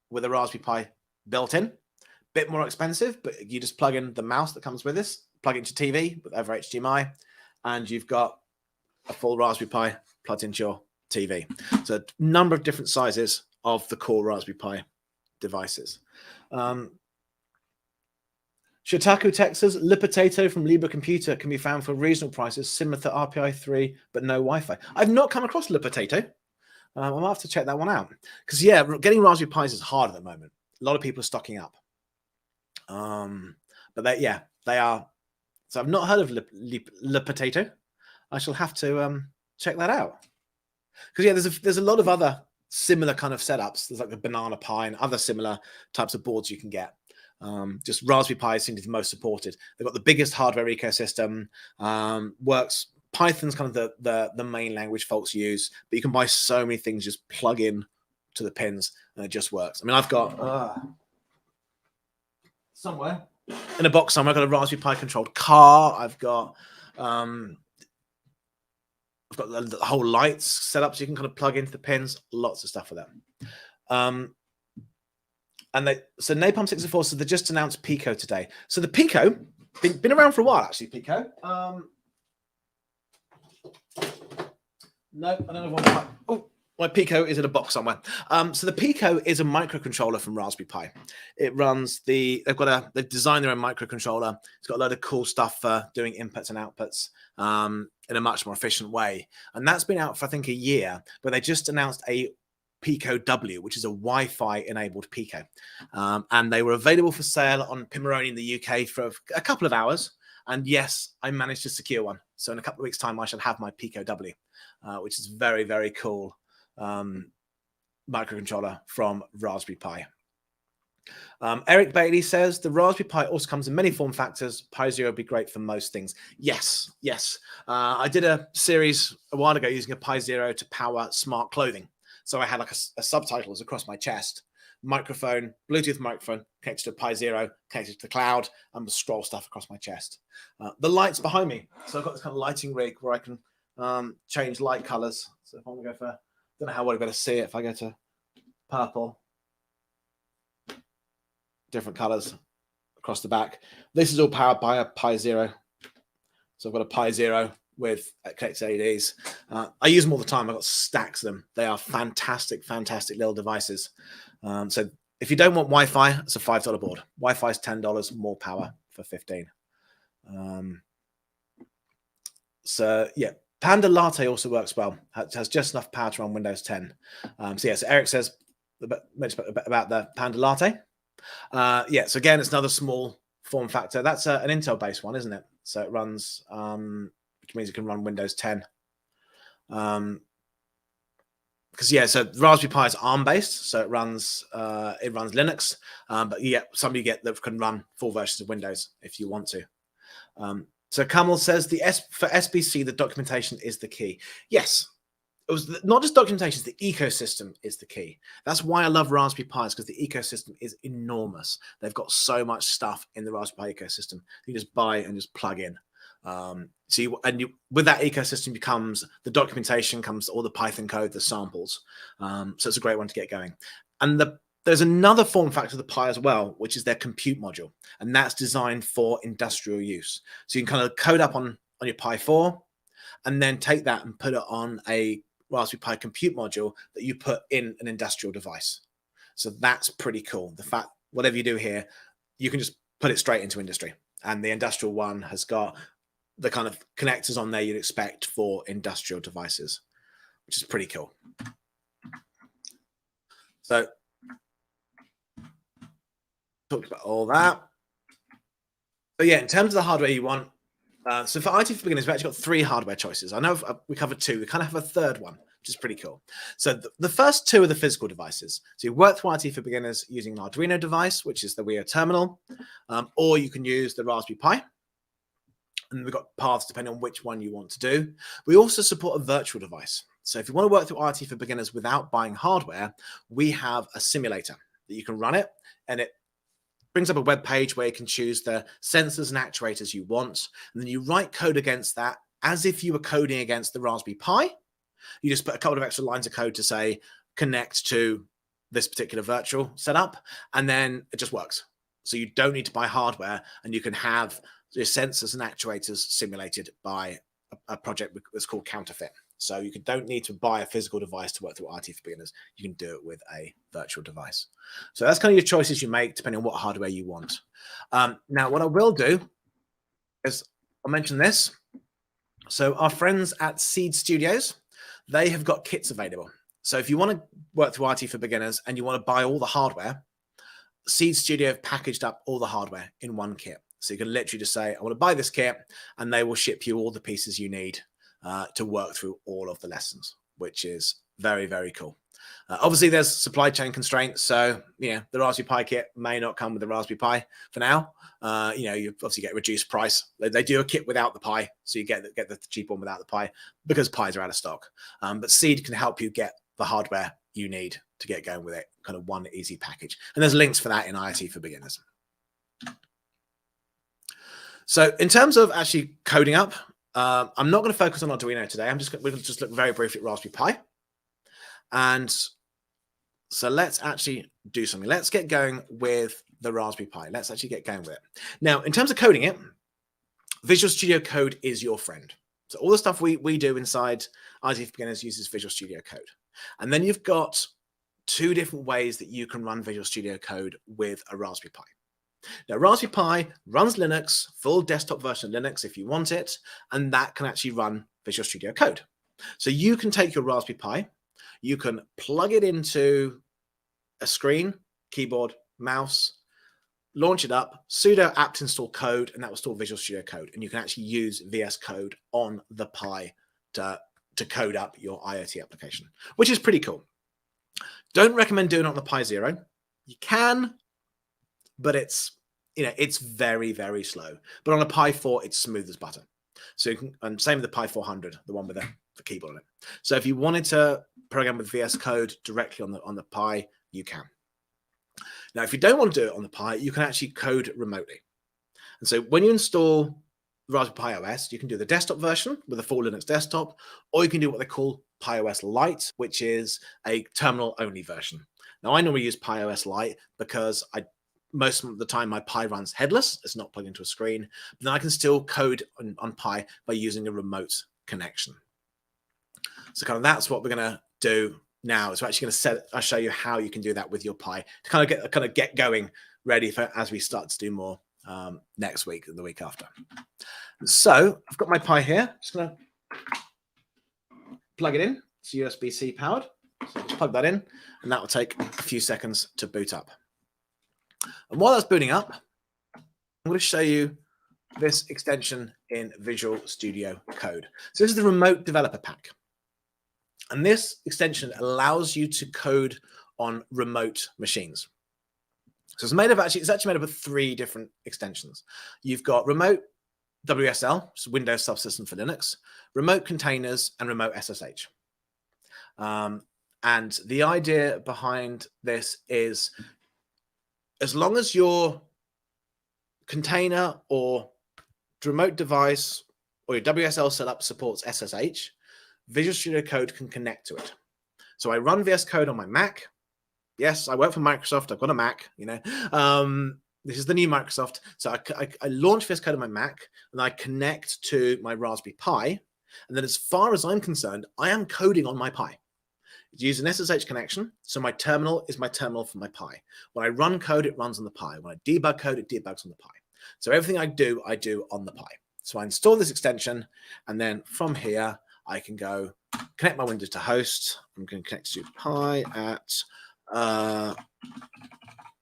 with a Raspberry Pi built in. Bit more expensive, but you just plug in the mouse that comes with this, plug it into TV with over HDMI, and you've got a full Raspberry Pi plugged into your TV. So a number of different sizes of the core Raspberry Pi devices. Shitaku Texas, Lipotato from Libra Computer can be found for reasonable prices, similar to RPI 3, but no Wi-Fi. I've not come across Lipotato. I might have to check that one out. Because, yeah, getting Raspberry Pis is hard at the moment. A lot of people are stocking up. But they are. So I've not heard of Lipotato. I shall have to check that out. Because, yeah, there's a lot of other similar kind of setups. There's like the Banana Pi and other similar types of boards you can get. Just Raspberry Pi seems to be the most supported. They've got the biggest hardware ecosystem. Works. Python's kind of the main language folks use, but you can buy so many things, just plug in to the pins, and it just works. I mean, I've got somewhere in a box somewhere, I've got a Raspberry Pi controlled car. I've got the whole lights set up so you can kind of plug into the pins. Lots of stuff with that. So Napalm684 said they just announced Pico today. So the Pico, been around for a while actually, Pico. No, I don't know what. Oh, my Pico is in a box somewhere. So the Pico is a microcontroller from Raspberry Pi. It runs they've designed their own microcontroller. It's got a load of cool stuff for doing inputs and outputs in a much more efficient way. And that's been out for, I think, a year, but they just announced a Pico W, which is a Wi-Fi enabled Pico. And they were available for sale on Pimoroni in the UK for a couple of hours. And yes, I managed to secure one. So in a couple of weeks' time, I shall have my Pico W, which is very, very cool microcontroller from Raspberry Pi. Eric Bailey says the Raspberry Pi also comes in many form factors. Pi Zero would be great for most things. Yes. I did a series a while ago using a Pi Zero to power smart clothing. So I had like a subtitles across my chest, microphone, Bluetooth microphone, connected to Pi Zero, connected to the cloud, and would scroll stuff across my chest. The lights behind me. So I've got this kind of lighting rig where I can change light colors. So if I want to go for, I don't know how well you're going to see it. If I go to purple, different colors across the back. This is all powered by a Pi Zero So I've got a Pi Zero with connected LEDs. I use them all the time. I've got stacks of them. They are fantastic, fantastic little devices. So if you don't want Wi-Fi, it's a $5 board. Wi-Fi is $10, more power for 15. So yeah, Panda Latte also works well. Has just enough power to run Windows 10. So Eric says about the Panda Latte. Yeah, so again, it's another small form factor. That's an Intel-based one, isn't it? So it runs, which means it can run Windows 10. Because yeah, so Raspberry Pi is ARM-based, so it runs Linux. But yeah, some you get that can run full versions of Windows if you want to. So Kamal says for SBC, the documentation is the key. Yes, it was not just documentation, the ecosystem is the key. That's why I love Raspberry Pis, because the ecosystem is enormous. They've got so much stuff in the Raspberry Pi ecosystem. You just buy and just plug in. With that ecosystem comes the documentation, comes all the Python code, the samples. So it's a great one to get going. And there's another form factor of the Pi as well, which is their compute module, and that's designed for industrial use. So you can kind of code up on your Pi 4, and then take that and put it on a Raspberry Pi compute module that you put in an industrial device. So that's pretty cool. The fact, whatever you do here, you can just put it straight into industry. And the industrial one has got the kind of connectors on there you'd expect for industrial devices, which is pretty cool. So talked about all that. So yeah, in terms of the hardware you want, so for IT for beginners, we've actually got 3 hardware choices. I know we covered 2. We kind of have a third one, which is pretty cool. So the first 2 are the physical devices. So you work through IT for beginners using an Arduino device, which is the Iot terminal, or you can use the Raspberry Pi. And we've got paths depending on which one you want to do. We also support a virtual device. So if you want to work through IT for beginners without buying hardware, we have a simulator that you can run it, and it brings up a web page where you can choose the sensors and actuators you want, and then you write code against that as if you were coding against the Raspberry Pi. You just put a couple of extra lines of code to say connect to this particular virtual setup, and then it just works. So you don't need to buy hardware, and you can have your sensors and actuators simulated by a project that's called Counterfeit. So you don't need to buy a physical device to work through IT for beginners. You can do it with a virtual device. So that's kind of your choices you make depending on what hardware you want. Now, what I will do is I'll mention this. So our friends at Seed Studios, they have got kits available. So if you want to work through IT for beginners and you want to buy all the hardware, Seed Studio have packaged up all the hardware in one kit. So you can literally just say, I want to buy this kit, and they will ship you all the pieces you need to work through all of the lessons, which is very, very cool. Obviously, there's supply chain constraints. So, the Raspberry Pi kit may not come with the Raspberry Pi for now. You obviously get a reduced price. They do a kit without the Pi, so you get the cheap one without the Pi because Pis are out of stock. But Seed can help you get the hardware you need to get going with it, kind of one easy package. And there's links for that in IoT for beginners. So in terms of actually coding up, I'm not going to focus on Arduino today. We're going to just look very briefly at Raspberry Pi. And so let's actually do something. Let's get going with the Raspberry Pi. Let's actually get going with it. Now, in terms of coding it, Visual Studio Code is your friend. So all the stuff we do inside IT for Beginners uses Visual Studio Code. And then you've got 2 different ways that you can run Visual Studio Code with a Raspberry Pi. Now, Raspberry Pi runs Linux, full desktop version of Linux if you want it, and that can actually run Visual Studio Code. So you can take your Raspberry Pi, you can plug it into a screen, keyboard, mouse, launch it up, sudo apt install code, and that will install Visual Studio Code. And you can actually use VS Code on the Pi to code up your IoT application, which is pretty cool. Don't recommend doing it on the Pi Zero. You can, but it's very, very slow. But on a Pi 4, it's smooth as butter. So you can, and same with the Pi 400, the one with the keyboard on it. So if you wanted to program with VS Code directly on the Pi, you can. Now, if you don't want to do it on the Pi, you can actually code remotely. And so when you install Raspberry Pi OS, you can do the desktop version with a full Linux desktop, or you can do what they call Pi OS Lite, which is a terminal-only version. Now, I normally use Pi OS Lite because most of the time my Pi runs headless. It's not plugged into a screen. But then I can still code on Pi by using a remote connection. So kind of that's what we're going to do now. So we're actually going to I'll show you how you can do that with your Pi to kind of get going ready for as we start to do more next week and the week after. So I've got my Pi here. Just going to plug it in. It's USB-C powered. So just plug that in, and that will take a few seconds to boot up. And while that's booting up, I'm going to show you this extension in Visual Studio Code. So this is the Remote Developer Pack. And this extension allows you to code on remote machines. So it's actually made up of 3 different extensions. You've got Remote WSL, so Windows Subsystem for Linux, Remote Containers, and Remote SSH. And the idea behind this is, as long as your container or remote device or your WSL setup supports SSH, Visual Studio Code can connect to it. So I run VS Code on my Mac. Yes, I work for Microsoft. I've got a Mac, you know. This is the new Microsoft. So I launch VS Code on my Mac, and I connect to my Raspberry Pi. And then as far as I'm concerned, I am coding on my Pi. It's using an SSH connection. So my terminal is my terminal for my Pi. When I run code, it runs on the Pi. When I debug code, it debugs on the Pi. So everything I do on the Pi. So I install this extension, and then from here, I can go connect my Windows to host. I'm going to connect to Pi at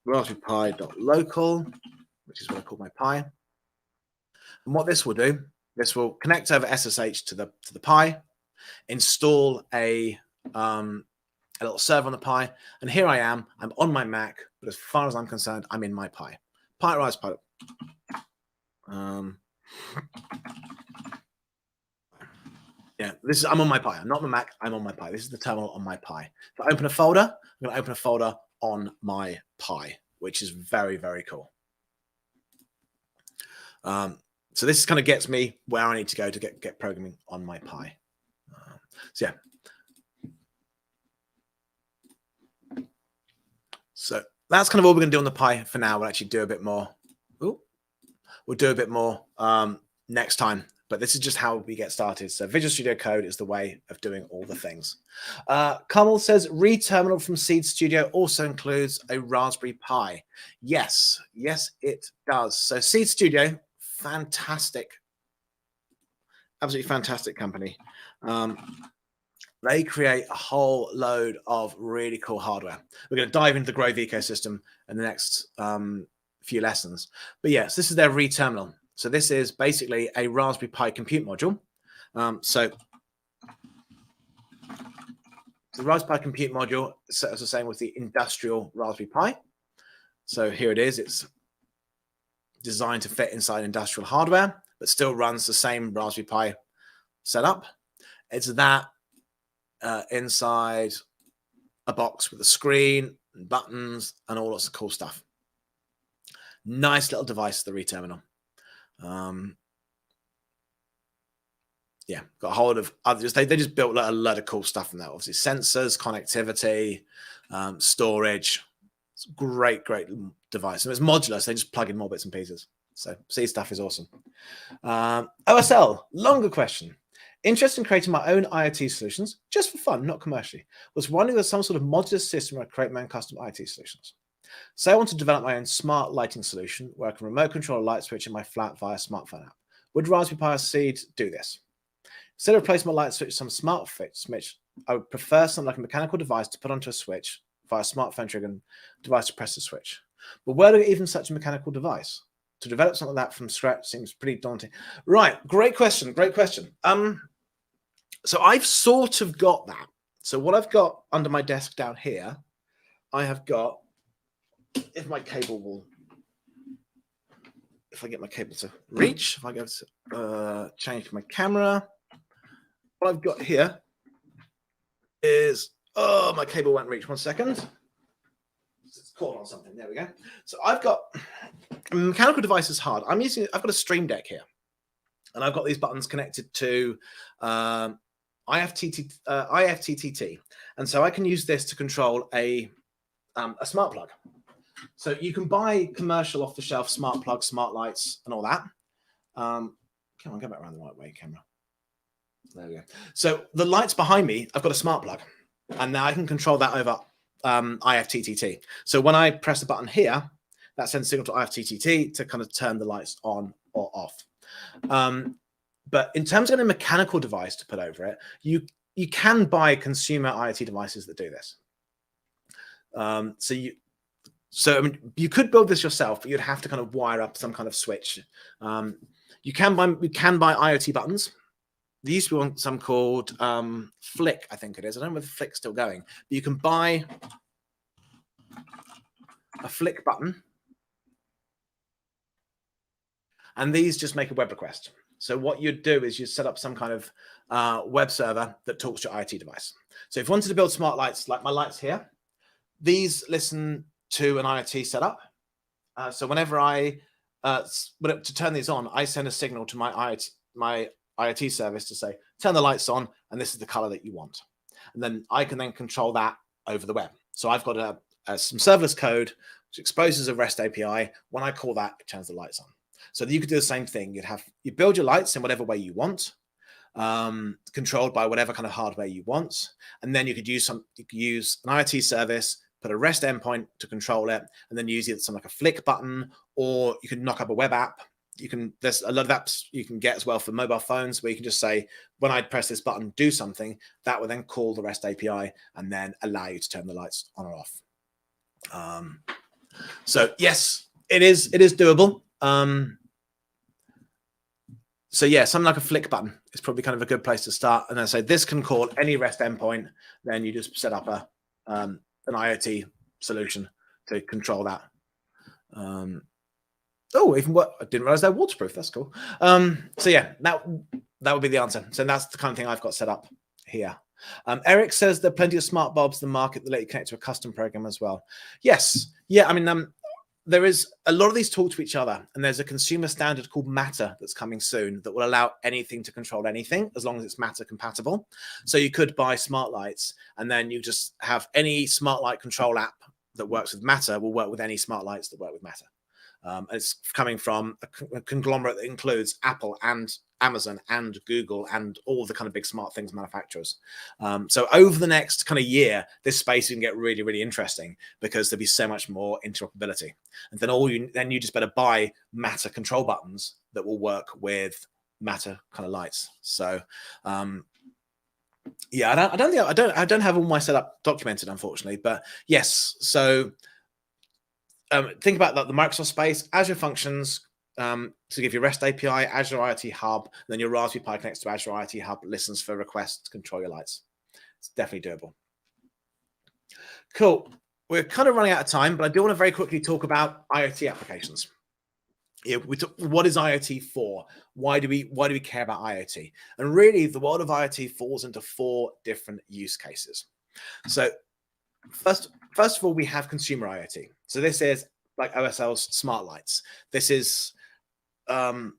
Raspberry Pi.local, which is what I call my Pi. And what this will do, this will connect over SSH to the Pi, install a little server on the Pi, and here I am. I'm on my Mac, but as far as I'm concerned, I'm in my Pi. Pi Rise Pi. Yeah, I'm on my Pi. I'm not on my Mac. I'm on my Pi. This is the terminal on my Pi. If I open a folder, I'm going to open a folder on my Pi, which is very, very cool. So this kind of gets me where I need to go to get programming on my Pi. So yeah. So that's kind of all we're going to do on the Pi for now. We'll actually do a bit more. We'll do a bit more next time. But this is just how we get started. So Visual Studio Code is the way of doing all the things. Kamal says, read terminal from Seed Studio also includes a Raspberry Pi. Yes, it does. So Seed Studio, fantastic, absolutely fantastic company. They create a whole load of really cool hardware. We're going to dive into the Grove ecosystem in the next few lessons. But yes, this is their read terminal. So this is basically a Raspberry Pi compute module. So the Raspberry Pi compute module is the same with the industrial Raspberry Pi. So here it is. It's designed to fit inside industrial hardware, but still runs the same Raspberry Pi setup. It's that inside a box with a screen and buttons and all sorts of cool stuff. Nice little device, the read terminal. Yeah, got a hold of others. They just built a lot of cool stuff in that. Obviously, sensors, connectivity, storage. It's a great device. And it's modular, so they just plug in more bits and pieces. So C stuff is awesome. OSL, longer question. Interested in creating my own IoT solutions, just for fun, not commercially. Was wondering if there's some sort of modular system where I create my own custom IoT solutions. So I want to develop my own smart lighting solution where I can remote control a light switch in my flat via smartphone app. Would Raspberry Pi Seed do this? Instead of replacing my light switch with some smart switch, I would prefer something like a mechanical device to put onto a switch via a smartphone trigger and device to press the switch. But where do I get even such a mechanical device? To develop something like that from scratch seems pretty daunting. Right, great question. So I've sort of got that. So what I've got under my desk down here, I have got, if my cable will, if I get my cable to reach, if I go to change my camera, what I've got here is, oh, my cable won't reach. 1 second. It's caught on something. There we go. So I've got a mechanical device is hard. I've got a Stream Deck here, and I've got these buttons connected to IFTTT, and so I can use this to control a smart plug. So you can buy commercial off-the-shelf smart plugs, smart lights, and all that. Come on, go back around the right way, camera. There we go. So the lights behind me, I've got a smart plug, and now I can control that over IFTTT. So when I press the button here, that sends a signal to IFTTT to kind of turn the lights on or off. But in terms of getting a mechanical device to put over it, you can buy consumer IoT devices that do this. So I mean, you could build this yourself, but you'd have to kind of wire up some kind of switch. You can buy IoT buttons. There used to be some called Flick, I think it is. I don't know whether Flick's still going, but you can buy a Flick button, and these just make a web request. So what you'd do is you set up some kind of web server that talks to your IoT device. So if you wanted to build smart lights, like my lights here, these listen to an IoT setup. So whenever to turn these on, I send a signal to my IoT service to say, turn the lights on, and this is the color that you want. And then I can then control that over the web. So I've got some serverless code which exposes a REST API. When I call that, it turns the lights on. So you could do the same thing. You build your lights in whatever way you want, controlled by whatever kind of hardware you want. And then you could use an IoT service, put a REST endpoint to control it, and then use either something like a Flick button, or you can knock up a web app. There's a lot of apps you can get as well for mobile phones where you can just say, when I press this button, do something. That will then call the REST API and then allow you to turn the lights on or off. So yes, it is doable. So yeah, something like a Flick button is probably kind of a good place to start. And then say this can call any REST endpoint. Then you just set up an IoT solution to control that. Even what I didn't realize they're waterproof. That's cool. So yeah, that would be the answer. So that's the kind of thing I've got set up here. Eric says there are plenty of smart bulbs in the market that let you connect to a custom program as well. Yes. Yeah. I mean, there is a lot of these talk to each other, and there's a consumer standard called Matter that's coming soon that will allow anything to control anything as long as it's Matter compatible. So you could buy smart lights, and then you just have any smart light control app that works with Matter will work with any smart lights that work with Matter. It's coming from a conglomerate that includes Apple and Amazon and Google and all the kind of big smart things manufacturers. So over the next kind of year, this space can get really, really interesting because there'll be so much more interoperability. And then you just better buy Matter control buttons that will work with Matter kind of lights. So yeah, I don't have all my setup documented, unfortunately, but yes. So think about the Microsoft space, Azure Functions to give you REST API, Azure IoT Hub, and then your Raspberry Pi connects to Azure IoT Hub, listens for requests to control your lights. It's definitely doable. Cool. We're kind of running out of time, but I do want to very quickly talk about IoT applications. What is IoT for? Why do we care about IoT? And really, the world of IoT falls into 4 different use cases. So First of all, we have consumer IoT. So this is like OSL's smart lights. This is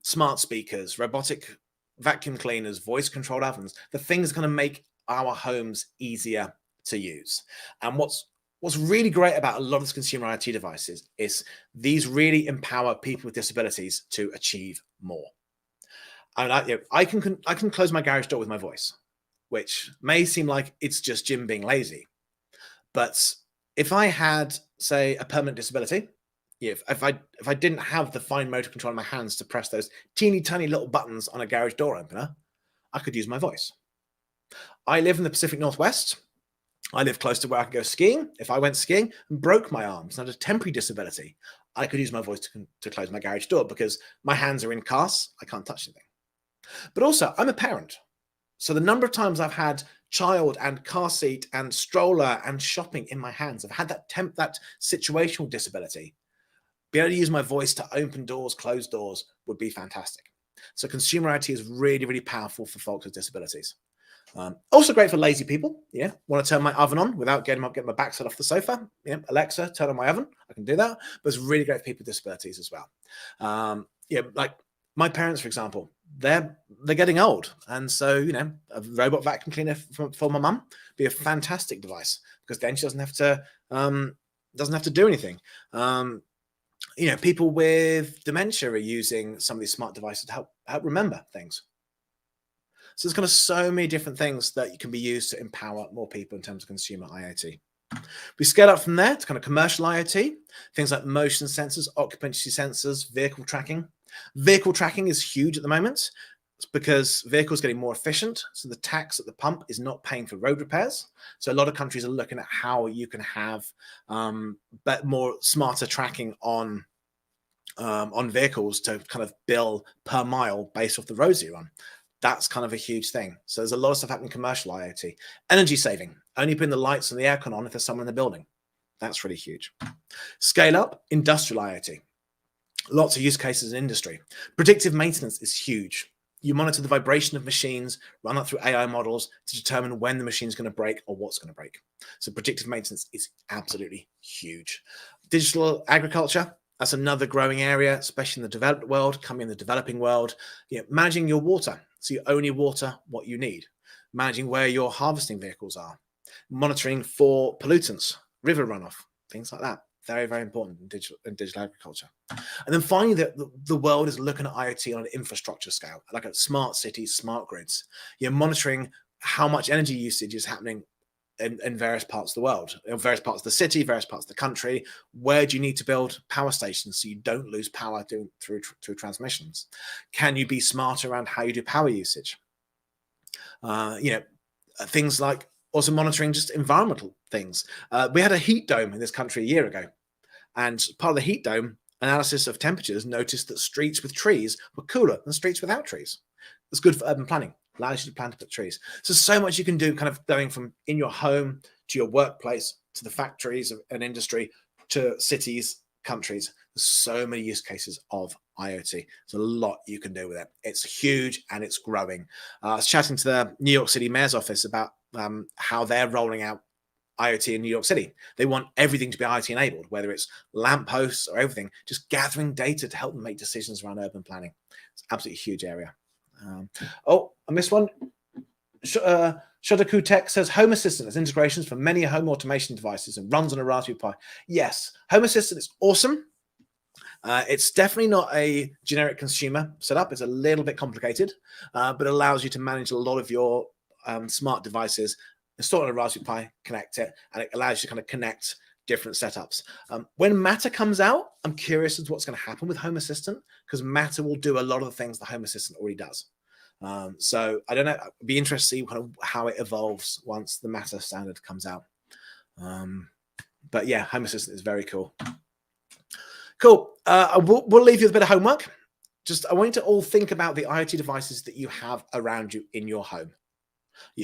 smart speakers, robotic vacuum cleaners, voice controlled ovens, the things going to make our homes easier to use. And what's really great about a lot of these consumer IoT devices is these really empower people with disabilities to achieve more. And I can close my garage door with my voice, which may seem like it's just Jim being lazy. But if I had, say, a permanent disability, if I didn't have the fine motor control in my hands to press those teeny tiny little buttons on a garage door opener, I could use my voice. I live in the Pacific Northwest. I live close to where I could go skiing. If I went skiing and broke my arms and had a temporary disability, I could use my voice to close my garage door because my hands are in casts. I can't touch anything. But also, I'm a parent. So the number of times I've had child and car seat and stroller and shopping in my hands, I've had that situational disability. Be able to use my voice to open doors, close doors would be fantastic. So consumer IoT is really, really powerful for folks with disabilities. Also great for lazy people. Yeah, want to turn my oven on without getting my backside off the sofa. Yeah, Alexa, turn on my oven. I can do that. But it's really great for people with disabilities as well. Yeah, like my parents, for example, they're getting old, and so a robot vacuum cleaner for my mum be a fantastic device because then she doesn't have to Doesn't have to do anything. People with dementia are using some of these smart devices to help remember things. So there's kind of so many different things that can be used to empower more people in terms of consumer IoT. We scale up from there to kind of commercial IoT, things like motion sensors, occupancy sensors, vehicle tracking. Vehicle tracking is huge at the moment. It's because vehicles are getting more efficient. So the tax at the pump is not paying for road repairs. So a lot of countries are looking at how you can have more smarter tracking on vehicles to kind of bill per mile based off the roads you're on. That's kind of a huge thing. So there's a lot of stuff happening in commercial IoT. Energy saving, only putting the lights and the aircon on if there's someone in the building. That's really huge. Scale up, industrial IoT. Lots of use cases in industry. Predictive maintenance is huge. You monitor the vibration of machines, run that through AI models to determine when the machine's going to break or what's going to break. So predictive maintenance is absolutely huge. Digital agriculture, that's another growing area, especially in the developed world, coming in the developing world. Managing your water, so you only water what you need. Managing where your harvesting vehicles are. Monitoring for pollutants, river runoff, things like that. Very, very important in digital agriculture. And then finally, the world is looking at IoT on an infrastructure scale, like at smart cities, smart grids. You're monitoring how much energy usage is happening in various parts of the world, in various parts of the city, various parts of the country. Where do you need to build power stations so you don't lose power through transmissions? Can you be smarter around how you do power usage? Things like also monitoring just environmental things. We had a heat dome in this country a year ago, and part of the heat dome analysis of temperatures noticed that streets with trees were cooler than streets without trees. It's good for urban planning. Allows you to plant up trees. So much you can do, kind of going from in your home to your workplace to the factories and industry to cities, countries. There's so many use cases of IoT. There's a lot you can do with it. It's huge and it's growing. I was chatting to the New York City Mayor's office about how they're rolling out IoT in New York City. They want everything to be IoT enabled, whether it's lampposts or everything, just gathering data to help them make decisions around urban planning. It's an absolutely huge area. I missed one. Shodaku Tech says Home Assistant has integrations for many home automation devices and runs on a Raspberry Pi. Yes, Home Assistant is awesome. It's definitely not a generic consumer setup. It's a little bit complicated, but it allows you to manage a lot of your smart devices, install it on a Raspberry Pi, connect it, and it allows you to kind of connect different setups. When Matter comes out, I'm curious as to what's going to happen with Home Assistant, because Matter will do a lot of the things the Home Assistant already does. So I don't know. I'd be interested to see kind of how it evolves once the Matter standard comes out. But yeah, Home Assistant is very cool. Cool. We'll leave you with a bit of homework. I want you to all think about the IoT devices that you have around you in your home.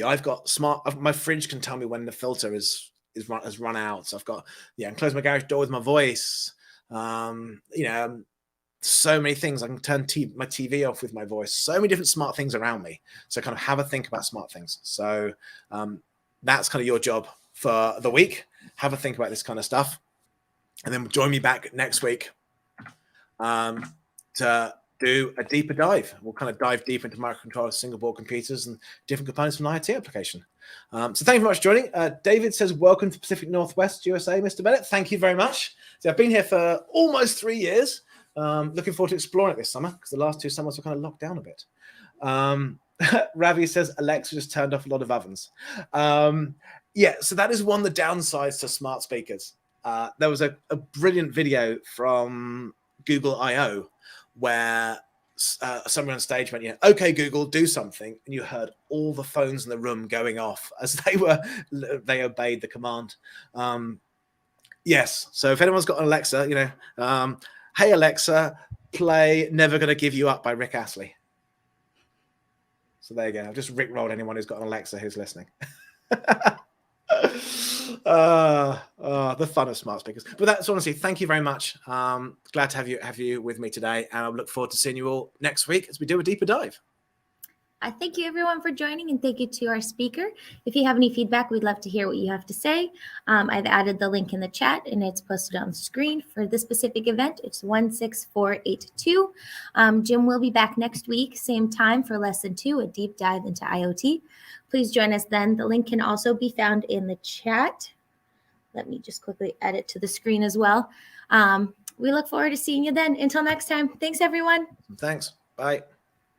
I've got my fridge can tell me when the filter has run out. So I've got, I can close my garage door with my voice. So many things. I can turn my TV off with my voice. So many different smart things around me. So kind of have a think about smart things. So that's kind of your job for the week. Have a think about this kind of stuff. And then join me back next week to do a deeper dive. We'll kind of dive deep into microcontrollers, single board computers, and different components of an IoT application. So thank you very much for joining. David says, welcome to Pacific Northwest, USA, Mr. Bennett. Thank you very much. So I've been here for almost 3 years. Looking forward to exploring it this summer, because the last 2 summers were kind of locked down a bit. Ravi says, Alexa just turned off a lot of ovens. So that is one of the downsides to smart speakers. There was a brilliant video from Google I/O where someone on stage went, okay, Google, do something. And you heard all the phones in the room going off as they obeyed the command. Yes. So if anyone's got an Alexa, hey, Alexa, play Never Gonna Give You Up by Rick Astley. So there you go. I've just rickrolled anyone who's got an Alexa who's listening. The fun of smart speakers. But that's honestly, thank you very much. Glad to have you with me today, and I look forward to seeing you all next week as we do a deeper dive. I thank you everyone for joining, and thank you to our speaker. If you have any feedback, we'd love to hear what you have to say. I've added the link in the chat, and it's posted on the screen for this specific event. It's 16482. Jim will be back next week, same time for lesson 2, a deep dive into IoT. Please join us then. The link can also be found in the chat. Let me just quickly add it to the screen as well. We look forward to seeing you then. Until next time, thanks everyone. Thanks. Bye.